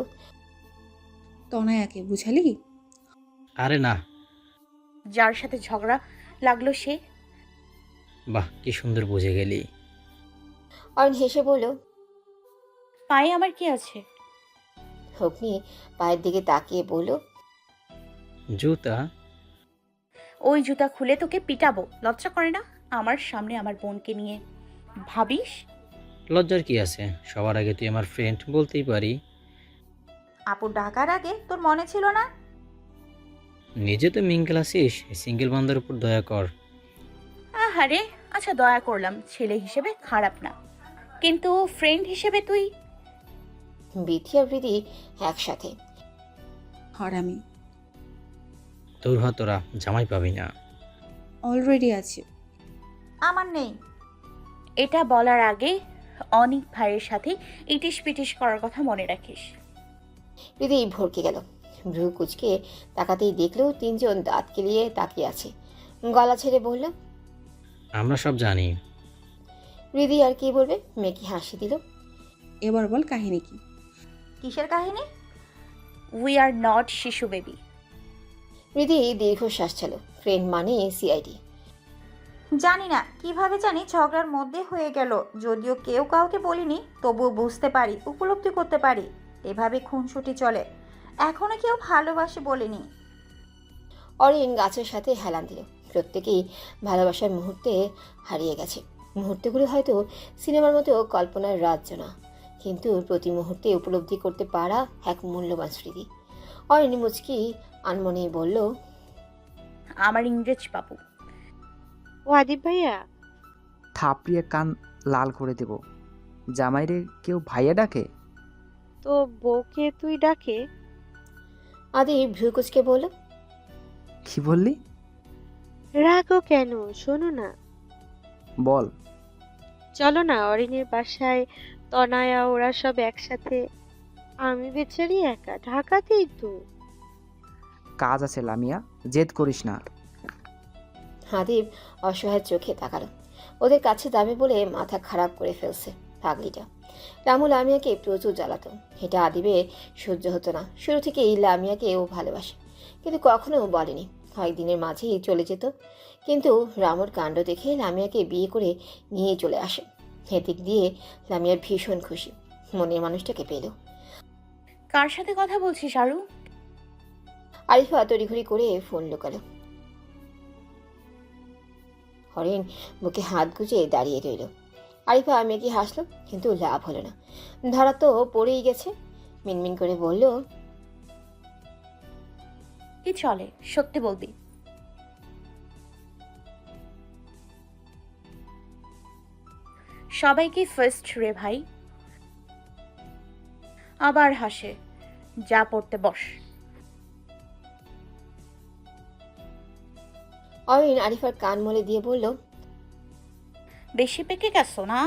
তনয়াকে বুঝালি? আরে না। যার সাথে ঝগড়া লাগলো সে। বাহ, কি সুন্দর বুঝে গেলি। অয়ন হেসে বলল, পায়ে আমার কি আছে? অগ্নি পায়ের দিকে তাকিয়ে বলল, জুতা। ওই জুতা খুলে তোকে পিটাবো। লজ্জা করে না আমার সামনে আমার বোনকে নিয়ে ভাবিস? লজ্জার কি আছে? সবার আগে তুই আমার ফ্রেন্ড, বলতেই পারি। আপু ডাকার আগে তোর মনে ছিল না? নিজে তো মিঙ্গেল আসিস, সিঙ্গেল বান্দার উপর দয়া কর। আহারে, আচ্ছা দয়া করলাম, ছেলে হিসেবে খারাপ না, কিন্তু ফ্রেন্ড হিসেবে তুই। বিথি আর প্রীতি একসাথে। হারামি। তোর তোরা জামাই পাবি না। অলরেডি আছে। আমার নেই। এটা বলার আগে অনিক ভাইয়ের সাথে ইটিস পিটিস করার কথা মনে রাখিস। প্রীতি ভরকে গেল। ভ্রু কুচকে তাকাতেই দেখলো তিনজন দাঁত কেলিয়ে তাকিয়ে আছে। গলা ছেড়ে বলল, আমরা সব জানি। প্রীতি আর কি বলবে, মেকি হাসি দিল। এবার বল কাহিনী কি? কিসের কাহিনী? উই আর নট শিশু বেবি। প্রীতি দীর্ঘশ্বাস ছিল। ফ্রেন্ড মানে সিআইডি। জানি না কিভাবে জানি ঝগড়ার মধ্যে হয়ে গেল। যদিও কেউ কাউকে বলিনি, তবুও বুঝতে পারি, উপলব্ধি করতে পারি এভাবে খুনসুটি চলে। এখনো কেউ ভালোবাসে বলেনি। অরিন গাছের সাথে হেলান দিল। প্রত্যেকেই ভালোবাসার মুহূর্তে হারিয়ে গেছে। মুহূর্তগুলো হয়তো সিনেমার মতো কল্পনার রাজ্য না, কিন্তু প্রতি মুহূর্তে উপলব্ধি করতে পারা এক মূল্যবান স্মৃতি। অরিন মুচকি আনমনে বলল, আমার ইংরেজ বাবু। ও আদিব ভাইয়া? থাপড়িয়ে কান লাল করে দেব। জামাইরে কেউ ভাইয়া ডাকে? তো বউকে তুই ডাকে? আদি ভ্রু কুচকে বলল, কি বললি? রাগো কেন, শোনো না। বল। চলো না অরিনের বাসায়, তনয়া ওরা সব একসাথে। আমি বেচারি একা, ঢাকাতেই তো। কাজ আছে লামিয়া, জেদ করিস না। আদিব অসহায় চোখে তাকালো। ওদের কাছে দামি বলে মাথা খারাপ করে ফেলছে পাগলিটা। রামু লামিয়াকে প্রচুর জ্বালাতো, এটা আদিবে সহ্য হতো না। শুরু থেকেই লামিয়াকে ও ভালোবাসে, কিন্তু কখনো বলেনি। কয়েকদিনের মাঝেই চলে যেত, কিন্তু রামুর কাণ্ড দেখে লামিয়াকে বিয়ে করে নিয়ে চলে আসে। এদিক দিয়ে লামিয়া ভীষণ খুশি, মনের মানুষটাকে পেল। কার সাথে কথা বলছিস আরু? আরিফা তড়িঘড়ি করে ফোন লুকালো। হরেন মুখে হাত গুজে দাঁড়িয়ে রইল। আরিফা মেকি হাসলো, কিন্তু লাভ হলো না। ধরা তো পড়েই গেছে। মিনমিন করে বলল, কি চলে, সত্যি বলবি? সবাইকে ফার্স্ট রে ভাই। আবার হাসে। যা পড়তে বস। অরিন আরিফার কান মলে দিয়ে বলল, বেশি পেকে গেছো না?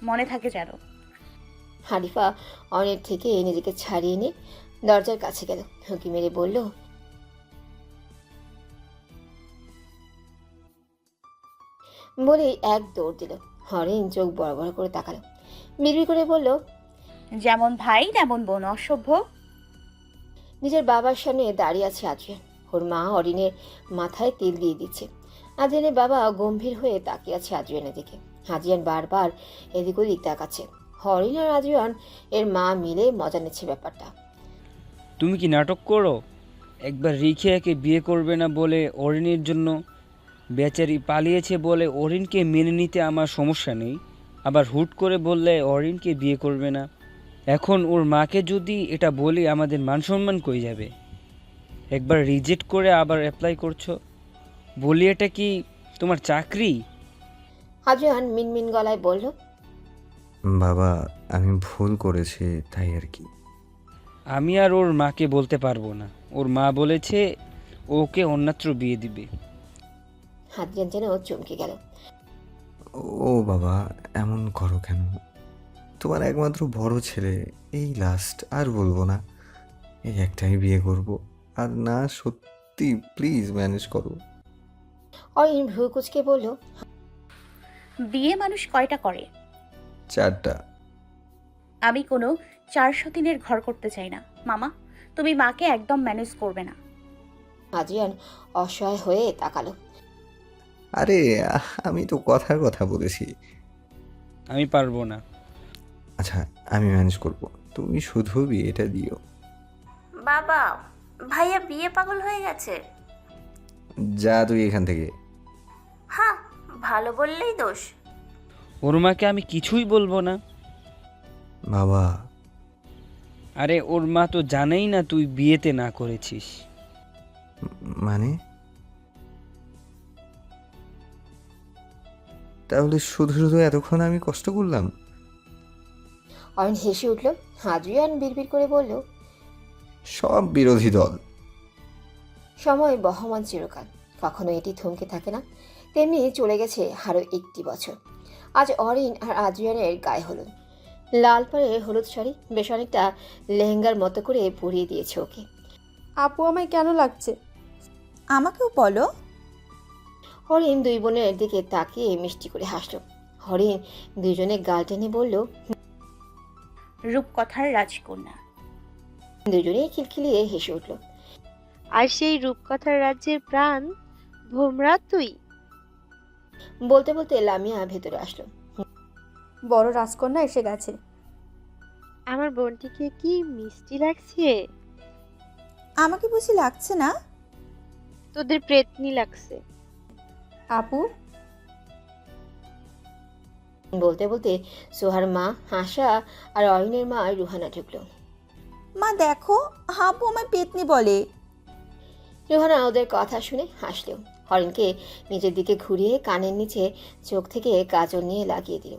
মনে থাকে যেন। আরিফা অরিনের থেকে নিজেকে ছাড়িয়ে নিয়ে দরজার কাছে গেল, হুঁকি মেরে বলল, বলেই এক দৌড় দিল। হরিণ চোখ বড় বড় করে তাকালো, বিড়বিড় করে বলল, যেমন ভাই তেমন বোন, অসভ্য। নিজের বাবার সামনে দাঁড়িয়ে আছে আদ্রিয়ান। ওর মা অরিনের মাথায় তেল দিয়ে দিচ্ছে। আদ্রিয়ানের বাবা গম্ভীর হয়ে তাকিয়ে আছে আদ্রিয়ানের দিকে। আদ্রিয়ান বারবার এদিক ওদিক তাকাচ্ছে। হরিণ আর আদ্রিয়ান এর মা মিলে মজা নিচ্ছে ব্যাপারটা। তুমি কি নাটক করো? একবার রিখিয়াকে বিয়ে করবে না বলে অরিনের জন্য বেচারি পালিয়েছে বলে অরিনকে মেনে নিতে আমার সমস্যা নেই, আবার হুট করে বললে অরিনকে বিয়ে করবে না। এখন ওর মাকে যদি এটা বলি আমাদের মান সম্মান কই যাবে? একবার রিজেক্ট করে আবার অ্যাপ্লাই করছো, বলি এটা কি তোমার চাকরি? আদ্রিয়ান মিনমিন গলায় বলল, বাবা আমি ভুল করেছি তাই আর কি। আমি আর ওর মাকে বলতে পারবো না। ওর মা বলেছে ওকে অন্যত্র বিয়ে দিবে। আদ্রিয়ান যেন চমকে গেল। ও বাবা এমন করো কেন? তোমার একমাত্র বড় ছেলে, এই লাস্ট, আর বলবো না। এই একটাই বিয়ে করব। আর না সত্যি প্লিজ ম্যানেজ করো। অরিন ভ্রু কুচকে বলল, বিয়ে মানুষ কয়টা করে? 4টা। আমি কোনো 400 দিনের ঘর করতে চাই না। মামা, তুমি মাকে একদম ম্যানেজ করবে না। আদ্রিয়ান অসহায় হয়ে তাকালো। আরে আমি তো কথার কথা বলেছি। আমি পারবো না। আচ্ছা আমি ম্যানেজ করব, তুমি শুধু বিয়েটা দিও। বাবা, ভাইয়া বিয়ে পাগল হয়ে গেছে। যা তুই এখান থেকে। হ্যাঁ, ভালো বললেই দোষ। ওর মাকে আমি কিছুই বলবো না। বাবা আরে ওর মা তো জানেই না তুই বিয়েতে না করেছিস। মানে? তাহলে শুধু শুধু এতক্ষণ আমি কষ্ট করলাম? অরিন হেসে উঠল। আদ্রিয়ান বিড়বিড় করে বলল, সব বিরোধী দল। সময় বহমান চিরকাল, কখনো এটি থমকে থাকে না। তেমনি চলে গেছে আরও 1টি বছর। আজ অরিন আর আদ্রিয়ানের গায়ে হলুদ। লাল পাড়ের হলুদ শাড়ি বেশ অনেকটা লেহেঙ্গার মতো করে পরিয়ে দিয়েছে ওকে। আপু আমায় কেন লাগছে? আমাকেও বলো। হরিণ দুই বোনের দিকে তাকিয়ে মিষ্টি করে হাসল। হরিণ দুজনে গাল টেনে বলল, রূপকথার রাজকন্যা। দুজনেই খিলখিলিয়ে হেসে উঠল। আর সেই রূপকথার রাজ্যের প্রাণ ভোমরা তুই। বলতে বলতে লামিয়া ভেতরে আসলো। বড় রাজকন্যা এসে গেছে। আমার বোনটিকে কি মিষ্টি লাগছে। আমাকে বুঝি লাগছে না? তোদের প্রেতনি লাগছে। আপু বলতে বলতে সোহার মা হাসা আর অরিনের মা রুহানা ঢুকলো। মা দেখো, হাবু আমায় পেতনি বলে। রুহানা ওদের কথা শুনে হাসলেও অরিনকে নিজের দিকে ঘুরিয়ে কানের নিচে চোখ থেকে কাজল নিয়ে লাগিয়ে দিল।